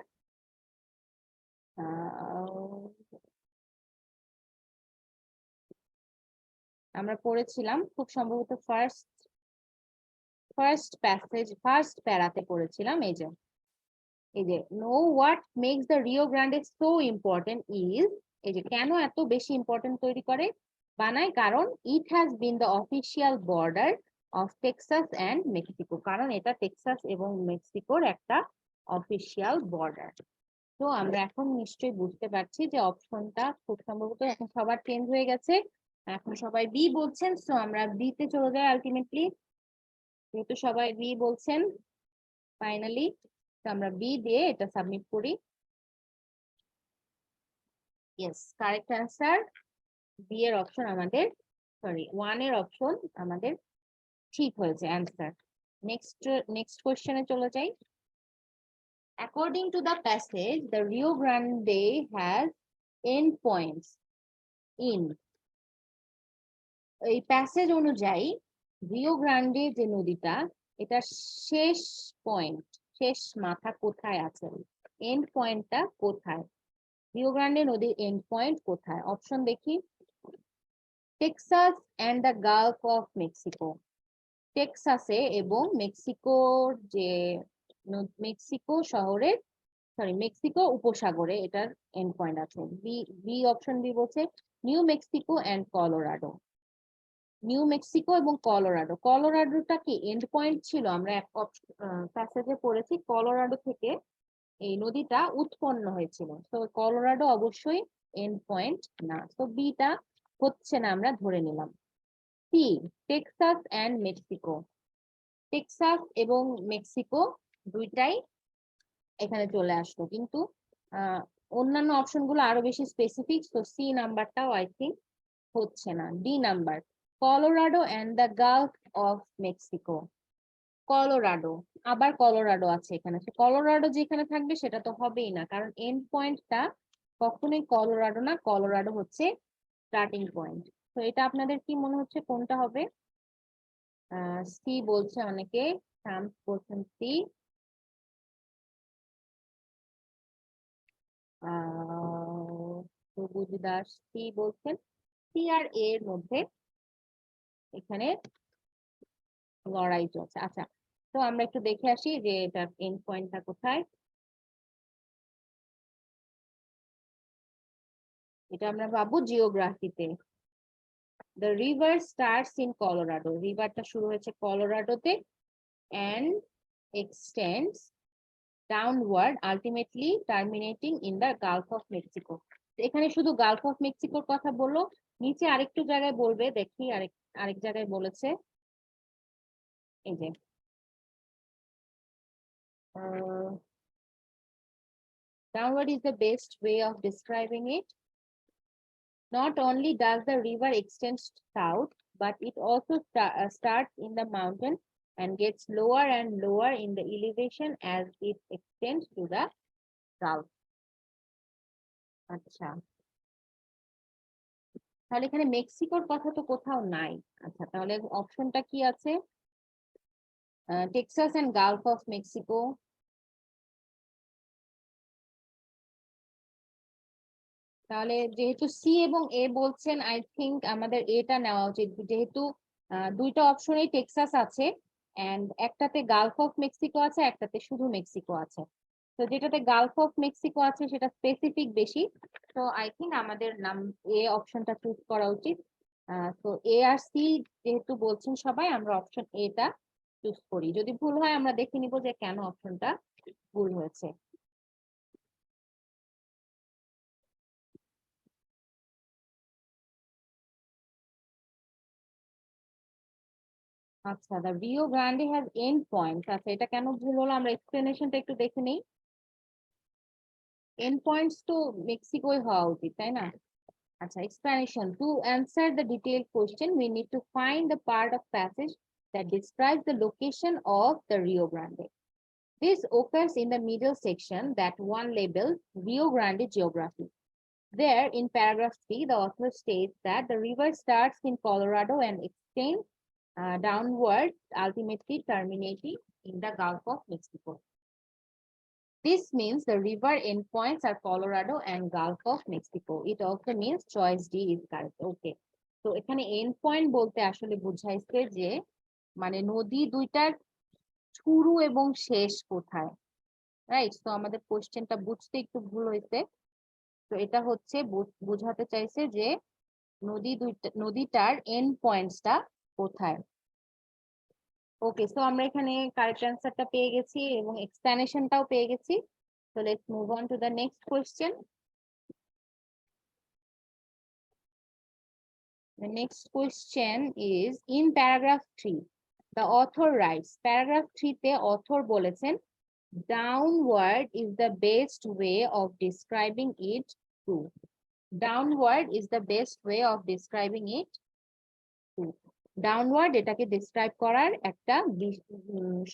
আমরা পড়েছিলাম খুব সম্ভবত ফার্স্ট প্যারাতে পড়েছিলাম, এই যে know what makes the Rio Grande so important is, এই যে কেন এত বেশি ইম্পর্টেন্ট তৈরি করে বানায়, কারণ it has been the official border of Texas and Mexico, কারণ এটা টেক্সাস এবং মেক্সিকোর একটা অফিসিয়াল বর্ডার। তো আমরা এখন নিশ্চয়ই বুঝতে পারছি যে অপশনটা খুব সম্ভবত এখন সবার চেঞ্জ হয়ে গেছে, এখন সবাই বি বলছেন, সো আমরা বি তে চলে যাই আলটিমেটলি, যেহেতু সবাই বি বলছেন ফাইনালি, তো আমরা বি দিয়ে এটা সাবমিট করি। ইয়েস, কারেক্ট অ্যান্সার বি এর অপশন আমাদের, সরি 1 এর অপশন আমাদের ঠিক হয়েছে অ্যান্সার। নেক্সট কোশ্চেনে চলে যাই। According to the passage, the Rio Grande has end points in, এই প্যাসেজ অনুযায়ী রিও গ্রান্ডে যে নদীটা, এটা শেষ পয়েন্ট, শেষ মাথা কোথায় আছে, এন্ড পয়েন্টটা কোথায়, রিও গ্রান্ডে নদীর এন্ড পয়েন্ট কোথায়? অপশন দেখি, Texas and the Gulf of Mexico, টেক্সাসে এবং মেক্সিকোর যে মেক্সিকো শহরের, সরি মেক্সিকো উপসাগরে এটার এন্ড পয়েন্ট আছে। বি অপশন বি বলছে New Mexico and Colorado, New Mexico এবং কলোরাডো, কলোরাডোটা কি এন্ড পয়েন্ট ছিল? আমরা এক প্যাসেজে পড়েছি কলোরাডো থেকে এই নদীটা উৎপন্ন হয়েছিল, তো কলোরাডো অবশ্যই এন্ড পয়েন্ট না, তো বিটা হচ্ছে না, আমরা ধরে নিলাম। See Texas and Mexico, Texas এবং মেক্সিকো দুইটাই এখানে চলে আসলো, কিন্তু অন্যান্য অপশন গুলো আরো বেশি স্পেসিফিক, তো সি নাম্বারটাও আই থিঙ্ক হচ্ছে না। D number Colorado and the Gulf of Mexico, Colorado, আবার কলোরাডো আছে এখানে। কলোরাডো যেখানে থাকবে সেটা তো হবেই না, কারণ এন্ড পয়েন্টটা কখনোই কলোরাডো না, কলোরাডো হচ্ছে স্টার্টিং পয়েন্ট। তো এটা আপনাদের কি মনে হচ্ছে কোনটা হবে? সি বলছে অনেকে, শামস বলছেন সি, সবুজ দাস সি বলছেন। সি আর এ এর মধ্যে এখানে লড়াই চলছে। আচ্ছা, তো আমরা একটু দেখে আসি যে এটার এন্ড পয়েন্টটা কোথায়। এটা আমরা পাবো জিওগ্রাফিতে। The river starts in Colorado, রিভারটা শুরু হয়েছে কলোরাডোতে and extends downward, ultimately terminating in the Gulf of Mexico. এখানে শুধু গালফ অফ মেক্সিকোর কথা বললো, নিচে আরেকটু জায়গায় বলবে, দেখি আরেক জায়গায় বলেছে, এই যে downward is the best way of describing it. Not only does the river extend south, but it also starts in the mountain and gets lower and lower in the elevation as it extends to the south. আচ্ছা, তাহলে এখানে মেক্সিকোর কথা তো কোথাও নাই। আচ্ছা, তাহলে অপশনটা কি আছে? Texas and Gulf of Mexico. তাহলে যেহেতু সি এবং এ বলছেন, আই থিংক আমাদের এটা নেওয়া উচিত, যেহেতু দুইটা অপশনেই টেক্সাস আছে এন্ড একটাতে গালফ অফ মেক্সিকো আছে, একটাতে শুধু মেক্সিকো আছে। তো যেটাতে গালফ অফ মেক্সিকো আছে সেটা স্পেসিফিক বেশি, তো আই থিংক আমাদের নাম এ অপশনটা চুজ করা উচিত। তো এ আর সি যেহেতু বলছেন সবাই, আমরা অপশন এটা চুজ করি। যদি ভুল হয় আমরা দেখে নিব যে কেন অপশনটা ভুল হয়েছে। আচ্ছা, the Rio Grande has end point. আচ্ছা, এটা কেন ভুল হলো আমরা এক্সপ্লেনেশনটা একটু দেখে নেই। এন্ড পয়েন্টস তো মেক্সিকোই হওয়া উচিত, তাই না? আচ্ছা, explanation. To answer the detailed question, we need to find the part of passage that describes the location of the Rio Grande. This occurs in the middle section that one labels Rio Grande Geography. There, in paragraph 3, the author states that the river starts in Colorado and extends downward, ultimately terminating in the Gulf of Mexico. This means the river endpoints are Colorado and Gulf of Mexico. It also means choice D is correct. Okay. তো এখানে এন্ড পয়েন্ট বলতে আসলে বুঝাইছে যে মানে নদী দুইটার শুরু এবং শেষ কোথায়, রাইট? তো আমাদের কোশ্চেনটা বুঝতে একটু ভুল হয়েছে। তো এটা হচ্ছে বোঝাতে চাইছে যে নদীটার এন্ড পয়েন্টসটা কোথায়। ওকে, সো আমরা এখানে কারেক্ট অ্যান্সারটা পেয়ে গেছি এবং এক্সপ্লেনেশনটাও পেয়ে গেছি। So let's move on to the next question. The next question is in paragraph 3. The author writes, paragraph 3 তে author বলেছেন downward is the best way of describing it too. Downward is the best way of describing it too. Downward এটাকে describe করার একটা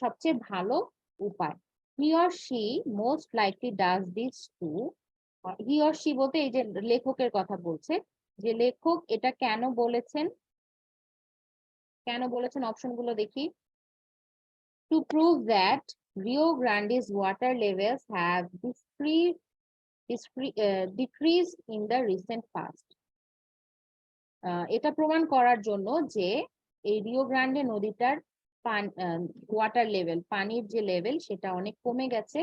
সবচেয়ে ভালো উপায়। He or she most likely does this too. He or she বলতে এই যে লেখকের কথা বলছে, যে লেখক এটা কেন বলেছেন, অপশনগুলো দেখি। To prove that Rio Grande's water levels have decreased in the recent past. এটা প্রমাণ করার জন্য যে এই রিও গ্রান্ডে নদীটার ওয়াটার লেভেল, পানির যে লেভেল সেটা অনেক কমে গেছে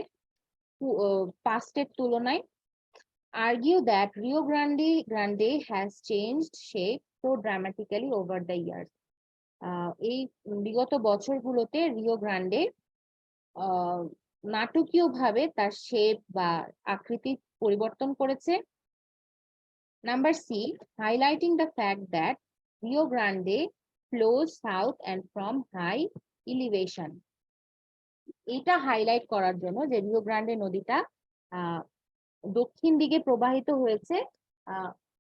পাস্টের তুলনায়। Argue that Rio Grande has changed shape so dramatically over the years. এই বিগত বছরগুলোতে রিও গ্রান্ডে নাটকীয়ভাবে তার শেপ বা আকৃতি পরিবর্তন করেছে। Number C, highlighting the fact that Rio Grande flows south and from high elevation. এটা হাইলাইট করার জন্য যে রিও গ্রান্ডে নদীটা দক্ষিণ দিকে প্রবাহিত হয়েছে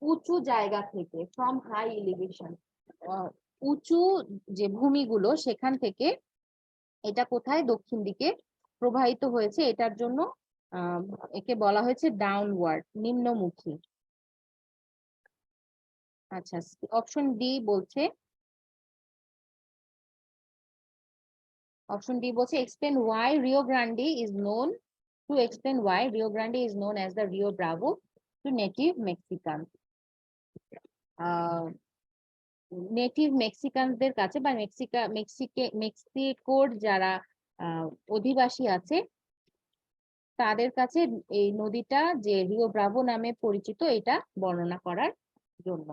উঁচু জায়গা থেকে, ফ্রম হাই এলিভেশন, উঁচু যে ভূমিগুলো সেখান থেকে এটা কোথায়? দক্ষিণ দিকে প্রবাহিত হয়েছে, এটার জন্য একে বলা হয়েছে ডাউনওয়ার্ড, নিম্নমুখী। আচ্ছা, অপশন ডি বলছে, explain why Rio Grande is known as the Rio Bravo to native Mexicans. Native মেক্সিকানদের কাছে বা মেক্সিকোর যারা অধিবাসী আছে তাদের কাছে এই নদীটা যে রিও ব্রাভো নামে পরিচিত, এটা বর্ণনা করার জন্য।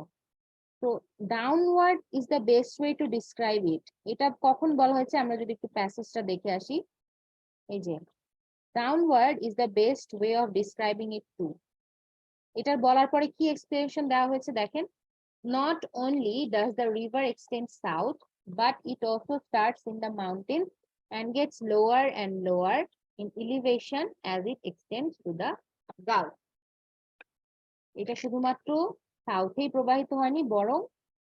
তো downward is the best way to describe ইট, এটা কখন বলা হয়েছে আমরা যদি একটু প্যাসেজটা দেখে আসি। এই যে downward is the best way of describing it to, এটার বলার পরে কি এক্সপ্লেনেশন দেওয়া হয়েছে দেখেন। Not only does the river extend south, but it also starts in the mountains and gets lower and lower in elevation as it extends to the Gulf. এটা শুধুমাত্র সাউথেই প্রবাহিত হয়নি, বরং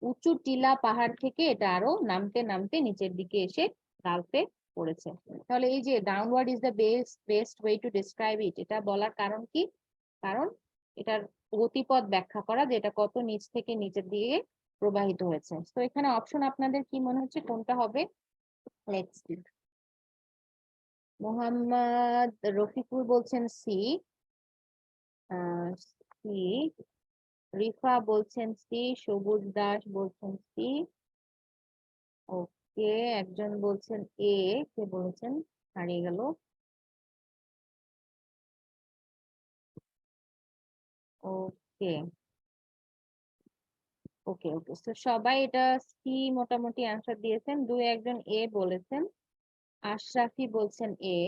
উঁচু টিলা পাহাড় থেকে এটা আরো নামতে নামতে নিচের দিকে এসে গালফে পড়েছে। তাহলে এই যে downward is the best way to describe ইট, এটা বলার কারণ কি? কারণ এটার গতিপথ ব্যাখ্যা করা, যে এটা কত নিচ থেকে নিচের দিকে প্রবাহিত হয়েছে। তো এখানে অপশন আপনাদের কি মনে হচ্ছে কোনটা হবে? Let's see. মোহাম্মদ রফিকুল বলছেন সি, সি। রিফা বলছেন সি, সবুজ দাস বলছেন সি। ওকে, একজন বলছেন এ, কে বলছেন? হারিয়ে গেল। ওকে ওকে ওকে, তো সবাই এটা সি মোটামুটি অ্যান্সার দিয়েছেন, দুই একজন এ বলেছেন। আশরাফি বলছেন এ।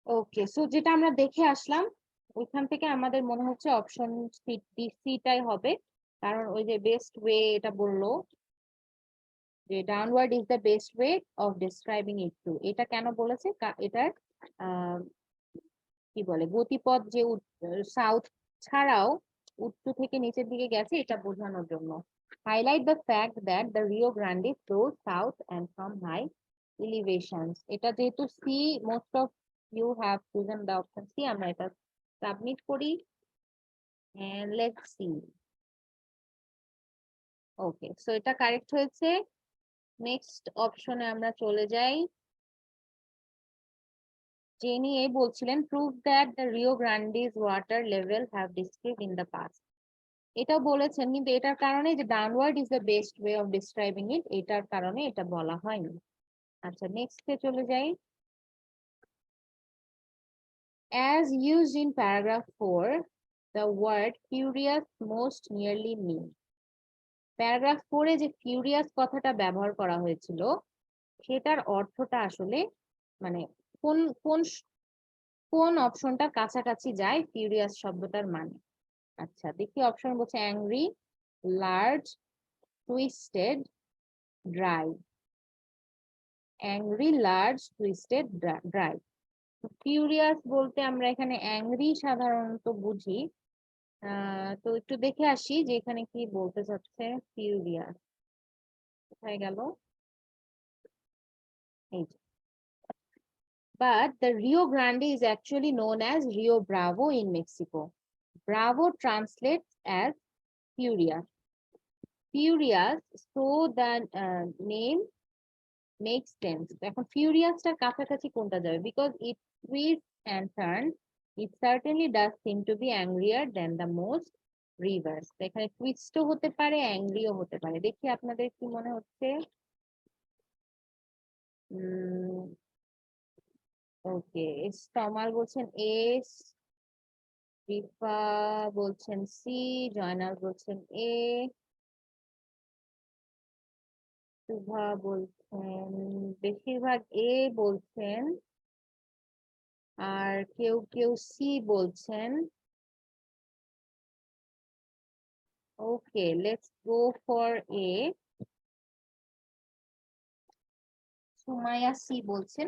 ওকে, সো যেটা আমরা দেখে আসলাম ওইখান থেকে আমাদের মনে হচ্ছে অপশন সিটাই হবে, কারণ ওই যে বেস্ট ওয়ে এটা বললো যে downward is the best way of describing it to, এটা কেন বলেছে? এটার কি বলে গতিপথ যে সাউথ ছাড়াও উত্তর থেকে নিচের দিকে গেছে, এটা বোঝানোর জন্য। Highlight the fact that the Rio Grande flows south end from high elevations, এটা যেহেতু C, most of you have chosen the option C, আমরা এটা সাবমিট করি and let's see. Okay, so এটা কারেক্ট হয়েছে। নেক্সট অপশনে আমরা চলে যাই। জেনি এই বলছিলেন prove that the Rio Grande's water level have decreased in the past, এটাও বলেছেন, কিন্তু এটার কারণে যে downward is the best way of describing ইট, এটার কারণে এটা বলা হয়নি। আচ্ছা, নেক্সটে চলে যাই। As used in paragraph 4, the word furious most nearly mean. Paragraph 4 এ যে ফিউরিয়াস কথাটা ব্যবহার করা হয়েছিল সেটার অর্থটা আসলে মানে কোন কোন কোন অপশনটার কাছাকাছি যায় ফিউরিয়াস শব্দটার মানে। আচ্ছা দেখি, অপশন বলছে angry, large, twisted, dry. Angry, large, twisted, dry. Furious বলতে আমরা এখানে অ্যাংরি সাধারণত বুঝি। তো একটু দেখে আসি যে এখানে কি বলতে চাচ্ছে ফিউরিয়াস। কোথায় গেল? এই যে, but the Rio Grande is actually known as Rio Bravo in Mexico. Bravo translates as furious. Furious, so the name makes sense. এখন ফিউরিয়াসটার কাছাকাছি কোনটা যাবে? Because it twists and turns, it certainly does seem to be angrier than the most rivers. এখানে টুইস্টও হতে পারে, অ্যাংরিও হতে পারে। দেখি আপনাদের কি মনে হচ্ছে। ওকে, তমাল বলছেন এস, রিফা বলছেন সি, জয়নাল বলছেন এ, শুভা বলছেন, বেশিরভাগ এ বলছেন, আর কেউ কেউ সি বলছেন। Okay, let's go for A. Sumaiya C বলছেন।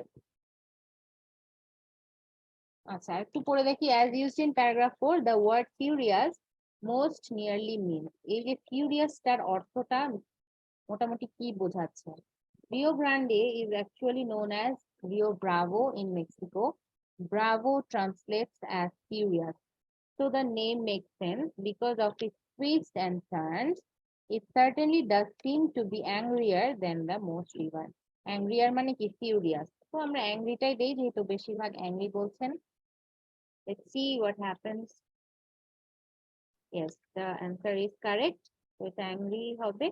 আচ্ছা, একটু পড়ে দেখি। as used in paragraph 4, the word furious most nearly means, এই যে ফিউরিয়াস তার অর্থটা মোটামুটি কি বোঝাচ্ছে? Rio Grande is actually known as Rio Bravo in Mexico. Bravo translates as furious. So the name makes sense because of its twists and turns. It certainly does seem to be angrier than the most river. Angrier মানে কি furious. তো আমরা angry টাই দেই যেহেতু বেশিরভাগ angry বলছেন. Let's see what happens. Yes, the answer is correct. So এটা angry হবে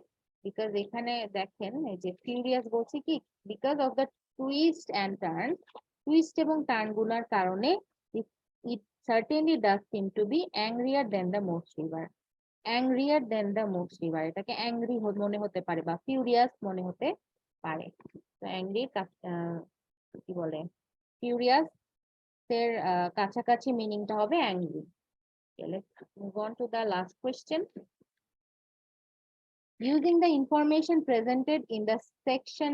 because এখানে দেখেন এই যে furious বলছে কি because of the twist and turn. Twist এবং টার্ন গুলার কারণে it certainly does seem to be angrier than the most river. Angrier than the most river. এটাকে angry মনে হতে পারে বা furious মনে হতে পারে। তো angry কি বলে furious এর কাছাকাছি মিনিংটা হবে angry. Okay, let's move on to the last question. Using the information presented in the section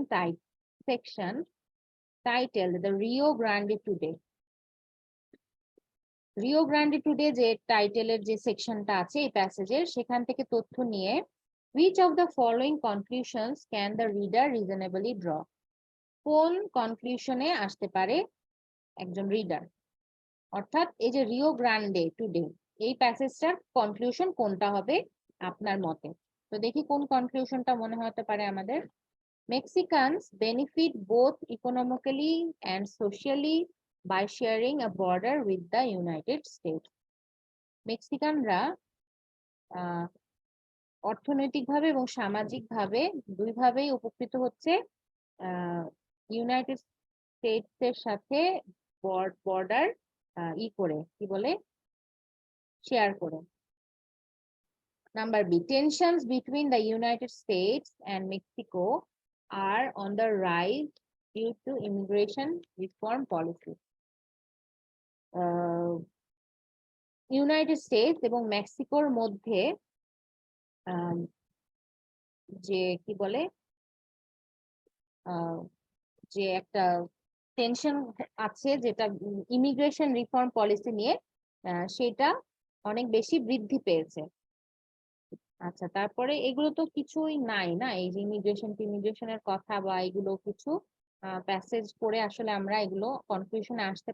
titled The Rio Grande Today. Rio Grande today যে টাইটেলের যে সেকশনটা আছে এই প্যাসেজের সেখান থেকে তথ্য নিয়ে which of the following conclusions can the reader reasonably draw? কোন কনক্লুশনে আসতে পারে একজন রিডার? অর্থাৎ এই যে রিও গ্রান্ডে টুডে এই প্যাসেজটার কনক্লুশন কোনটা হবে আপনার মতে? তো দেখি কোন কনক্লুশনটা মনে হতে পারে আমাদের। Mexicans benefit both economically and socially by sharing a border with the United States. মেক্সিকানরা অর্থনৈতিকভাবে এবং সামাজিকভাবে দুইভাবেই উপকৃত হচ্ছে ইউনাইটেড স্টেটস এর সাথে বর্ডার করে কি বলে শেয়ার করে। Number B, tensions between the United States and Mexico are on the rise due to immigration reform policy. United states এবং মেক্সিকোর মধ্যে যে কি বলে যে একটা টেনশন আছে যেটা ইমিগ্রেশন রিফর্ম পলিসি নিয়ে সেটা অনেক বেশি বৃদ্ধি পেয়েছে। আচ্ছা, তারপরে এগুলো তো কিছুই নাই না, এই যে ইমিগ্রেশনের কথা বা এগুলো কিছু প্যাসেজ পড়ে আসলে আমরা এগুলো কনক্লুশনে আসতে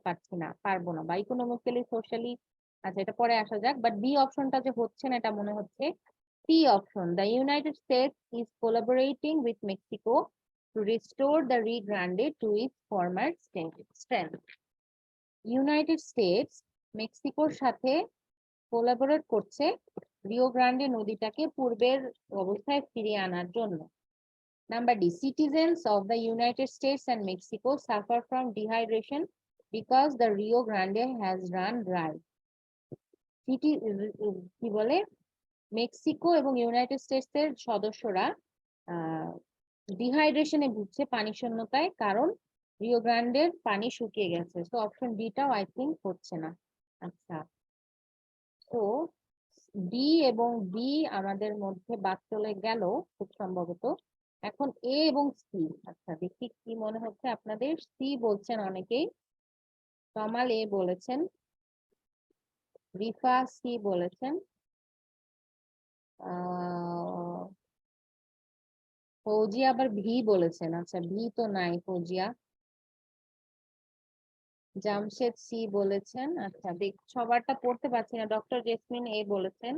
পারবো না বা ইকোনমিক্যালি সোশ্যালি। আচ্ছা, এটা পরে আসা যাক, বাট বি অপশনটা যে হচ্ছে না এটা মনে হচ্ছে C option. The United States is collaborating with Mexico to restore the Rio Grande to its former strength. United States মেক্সিকোর সাথে কোলাবোরেট করছে রিও গ্রান্ডে নদীটাকে পূর্বের অবস্থায় ফিরিয়ে আনার জন্য। Number D, citizens of the United States and Mexico suffer from dehydration because the Rio Grande has run dry. কি বলে মেক্সিকো এবং ইউনাইটেড স্টেটস এর সদস্যরা ডিহাইড্রেশনে ভুগছে, পানি শূন্যতায়, কারণ রিও গ্রান্ডের পানি শুকিয়ে গেছে। তো অপশন ডিটাও আই থিঙ্ক হচ্ছে না। আচ্ছা, তো ডি এবং বি আমাদের মধ্যে বাদ চলে গেল খুব সম্ভবত। এখন এ এবং সি। আচ্ছা, দেখি কি মনে হচ্ছে আপনাদের। সি বলছেন অনেকেই, তমাল এ বলেছেন, রিফা সি বলেছেন, ফৌজিয়া আবার ভি বলেছেন। আচ্ছা, ভি তো নাই ফৌজিয়া। জামশেদ সি বলেছেন। আচ্ছা, দেখ সবারটা পড়তে পারছি না। ডক্টর জেসমিন এ বলেছেন।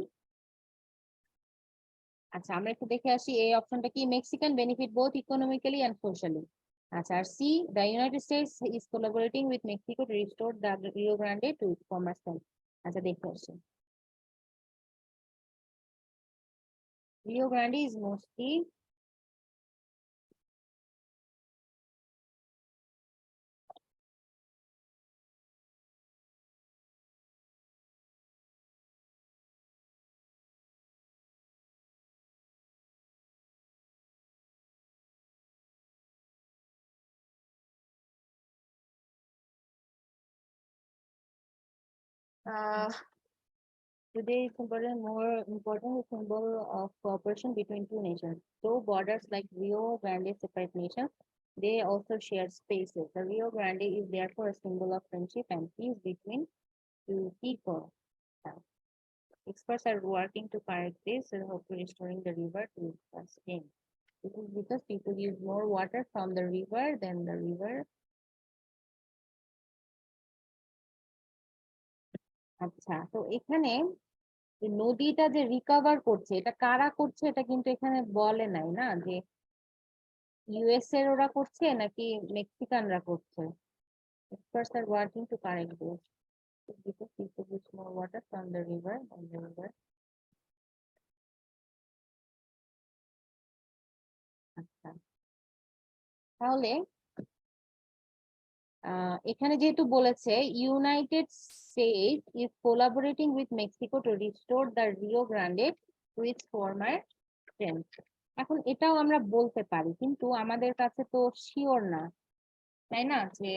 আচ্ছা, আমরা একটু দেখে আসি এই অপশনটা কি। Mexican benefit both economically and socially. আচ্ছা, আর C, the United States is collaborating with Mexico to restore the Rio Grande to its former strength. আচ্ছা, দেখে আসি। Rio Grande is mostly today is more important symbol of cooperation between two nations. Though borders like Rio Grande separate nations, they also share spaces. The Rio Grande is therefore a symbol of friendship and peace between two people. Experts are working to correct this and hopefully restoring the river to its first name. This is because people use more water from the river than the river. আচ্ছা, তো এখানে এই নদীটা যে রিকভার করছে, এটা কারা করছে এটা কিন্তু এখানে বলে নাই না, যে ইউএস এর ওরা করছে নাকি মেক্সিকানরা করছে। Experts are working to correct this because people use more water from the river than the river. আচ্ছা, তাহলে এখানে যেহেতু বলেছে United States is collaborating with Mexico to restore the Rio Grande to its former strength. এখন এটাও আমরা বলতে পারি, কিন্তু আমাদের কাছে তো শিওর না, তাই না, যে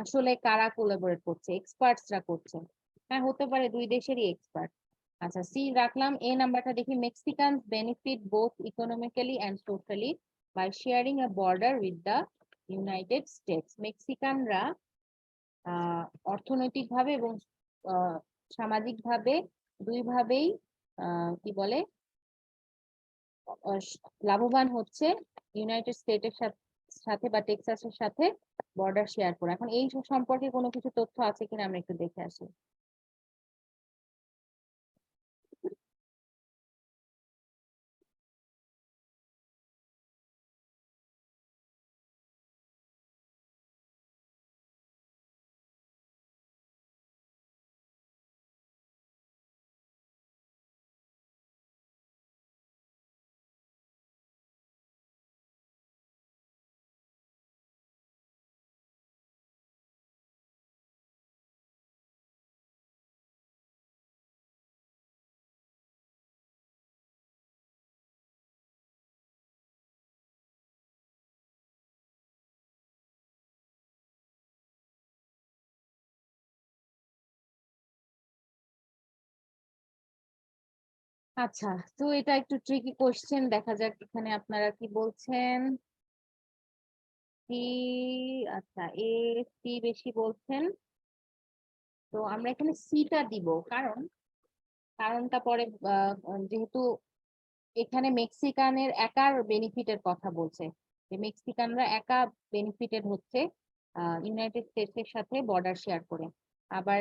আসলে কারা কোলাবোরেট করছে, এক্সপার্টসরা করছে। হ্যাঁ, হতে পারে দুই দেশেরই এক্সপার্ট। আচ্ছা, সি রাখলাম। এ নাম্বারটা দেখি, Mexicans benefit both economically and socially by sharing a border with the United States. মেক্সিকানরা অর্থনৈতিকভাবে এবং সামাজিকভাবে দুইভাবেই কি বলে লাভবান হচ্ছে ইউনাইটেড স্টেটের সাথে বা টেক্সাসের সাথে বর্ডার শেয়ার করে। এখন এই সম্পর্কে কোনো কিছু তথ্য আছে কিনা আমরা একটু দেখে আসি। আচ্ছা, তো এটা একটু ট্রিকি কোশ্চেন, দেখা যাক এখানে আপনারা কি বলছেন। সি, আচ্ছা, এ সি বেশি বলছেন, তো আমরা এখানে সিটা দিব, কারণটা পরে যেহেতু এখানে মেক্সিকানের একার বেনিফিটের কথা বলছে, যে মেক্সিকানরা একা বেনিফিটেড হচ্ছে ইউনাইটেড স্টেটস এর সাথে বর্ডার শেয়ার করে। আবার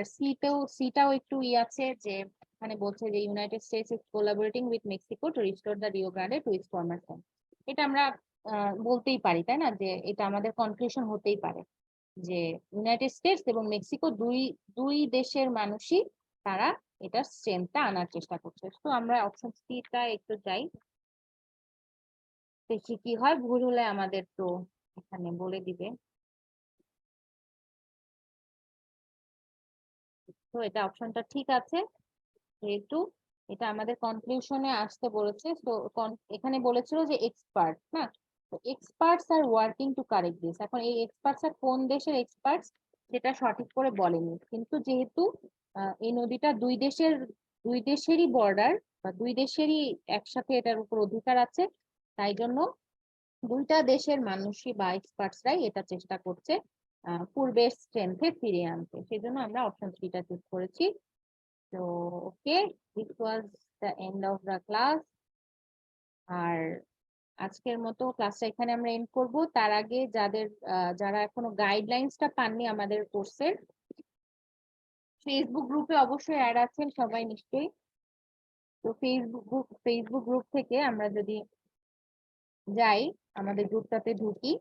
সিটাও একটু আছে, যে এখানে বলছে যে United States is collaborating with Mexico to restore the Rio Grande to its former form. এটা আমরা বলতেই পারি, তাই না, যে এটা আমাদের কনক্লুশন হতেই পারে যে ইউনাইটেড স্টেটস এবং মেক্সিকো দুই দুই দেশের মানুষই তারা এটার স্ট্রেংথটা আনার চেষ্টা করছে। তো আমরা অপশন সিটা একটু যাই, দেখি কি হয়। ভুল হলে আমাদের তো এখানে বলে দিবে। তো এটা অপশনটা ঠিক আছে, যেহেতু এটা আমাদের কনক্লুশনে আসতে বলেছে। তো এখানে বলেছিল যে এক্সপার্ট, না, তো experts are working to correct this. এখন এই এক্সপার্টস আর কোন দেশের এক্সপার্টস সেটা সঠিক করে বলেনি, কিন্তু যেহেতু এই নদীটা দুই দেশেরই বর্ডার বা দুই দেশেরই একসাথে এটার উপর অধিকার আছে, তাই জন্য দুইটা দেশের মানুষই বা এক্সপার্টসরাই এটা চেষ্টা করছে পূর্বের স্ট্রেংথে ফিরিয়ে আনতে। সেই জন্য আমরা অপশন থ্রিটা চুজ করেছি। তো okay, this was the end of the class. আর আজকের মতো ক্লাসটা এখানে আমরা এন্ড করব। তার আগে যারা এখনো গাইডলাইন্সটা পাননি আমাদের কোর্সের, ফেসবুক গ্রুপে অবশ্যই অ্যাড আছেন সবাই নিশ্চয়ই। তো ফেসবুক গ্রুপ থেকে আমরা যদি যাই, আমাদের গ্রুপটাতে ঢুকি,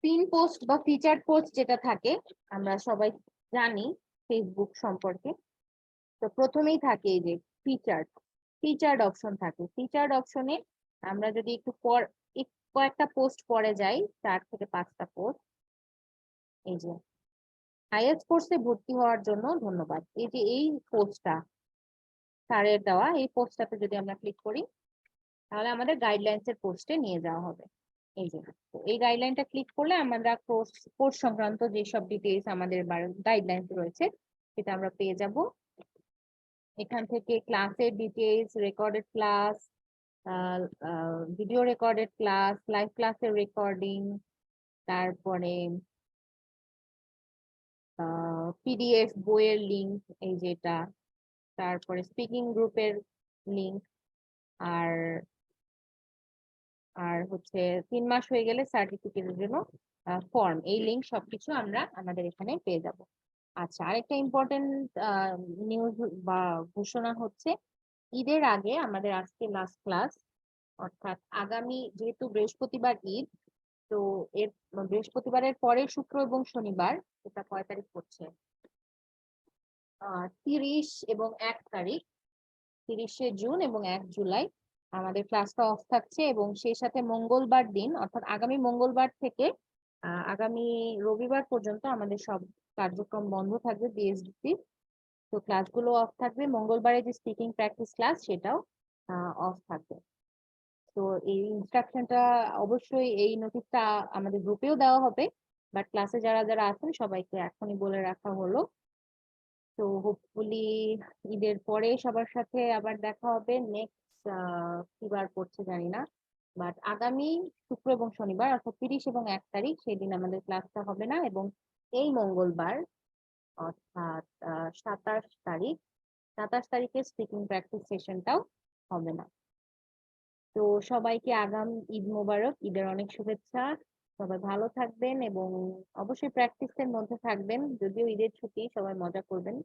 পিন পোস্ট বা ফিচার পোস্ট যেটা থাকে আমরা সবাই জানি ফেসবুক সম্পর্কে। তো প্রথমেই থাকে এই যে ফিচার্ড অপশন থাকে। ফিচার্ড অপশনে আমরা যদি কয়েকটা পোস্ট পরে যাই, 4 থেকে 5টা পোস্ট, এই যে আইএলটিএস কোর্সে ভর্তি হওয়ার জন্য ধন্যবাদ, এই যে এই পোস্টটা স্যারের দেওয়া, এই পোস্টটাতে যদি আমরা ক্লিক করি তাহলে আমাদের গাইডলাইন্স এর পোস্টে নিয়ে যাওয়া হবে। এই যে, তো এই গাইডলাইনটা ক্লিক করলে আমরা কোর্স সংক্রান্ত যেসব ডিটেইলস আমাদের গাইডলাইন্স রয়েছে সেটা আমরা পেয়ে যাব। এখান থেকে ক্লাসের details, recorded class, video recorded class, live ক্লাসের রেকর্ডিং, তারপরে পিডিএফ বইয়ের লিংক এই যেটা, তারপরে স্পিকিং গ্রুপের লিংক, আর আর হচ্ছে 3 মাস হয়ে গেলে সার্টিফিকেটের জন্য ফর্ম, এই লিংক সবকিছু আমরা আমাদের এখানে পেয়ে যাব। আচ্ছা, আরেকটা ইম্পর্টেন্ট নিউজ বা ঘোষণা হচ্ছে, ঈদের আগে আমাদের আজকে লাস্ট ক্লাস, অর্থাৎ আগামী যেহেতু বৃহস্পতিবার ঈদ, তো এর বৃহস্পতিবারের পরে শুক্র এবং শনিবার, এটা কয় তারিখ পড়ছে, 30 এবং 1 তারিখ, 30শে জুন এবং 1 জুলাই আমাদের ক্লাসটা অফ থাকছে, এবং সেই সাথে মঙ্গলবার দিন অর্থাৎ আগামী মঙ্গলবার থেকে আগামী রবিবার পর্যন্ত আমাদের সব কার্যক্রম বন্ধ থাকবে বিএসডিসি। তো ক্লাসগুলো অফ থাকবে, মঙ্গলবারে যে স্পিকিং প্র্যাকটিস ক্লাস সেটাও অফ থাকবে। তো এই ইনস্ট্রাকশনটা অবশ্যই, এই নোটিশটা আমাদের গ্রুপেও দেওয়া হবে, বাট ক্লাসে যারা যারা আছেন সবাইকে এখনই বলে রাখা হলো। তো হোপফুলি ঈদের পরে সবার সাথে আবার দেখা হবে। নেক্সট কি বার পড়ছে জানি না, বাট আগামী শুক্র এবং শনিবার অর্থাৎ 30 এবং 1 তারিখ সেদিন আমাদের ক্লাসটা হবে না, এবং এই মঙ্গলবার অর্থাৎ 27 তারিখে স্পিকিং প্র্যাকটিস সেশনটাও হবে না। তো সবাইকে আগাম ঈদ মোবারক, ঈদের অনেক শুভেচ্ছা। সবাই ভালো থাকবেন এবং অবশ্যই প্র্যাকটিসের মধ্যে থাকবেন, যদিও ঈদের ছুটি সবাই মজা করবেন,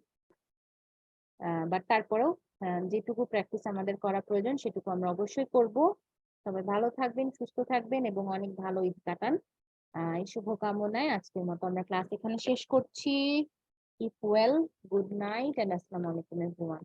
বাট তারপরেও যেটুকু প্র্যাকটিস আমাদের করা প্রয়োজন সেটুকু আমরা অবশ্যই করব। সবাই ভালো থাকবেন, সুস্থ থাকবেন এবং অনেক ভালো ঈদ কাটান। এই শুভকামনায় আজকের মতো আমরা ক্লাস এখানে শেষ করছি। Keep well, good night and আসসালামু আলাইকুম এভরিওয়ান।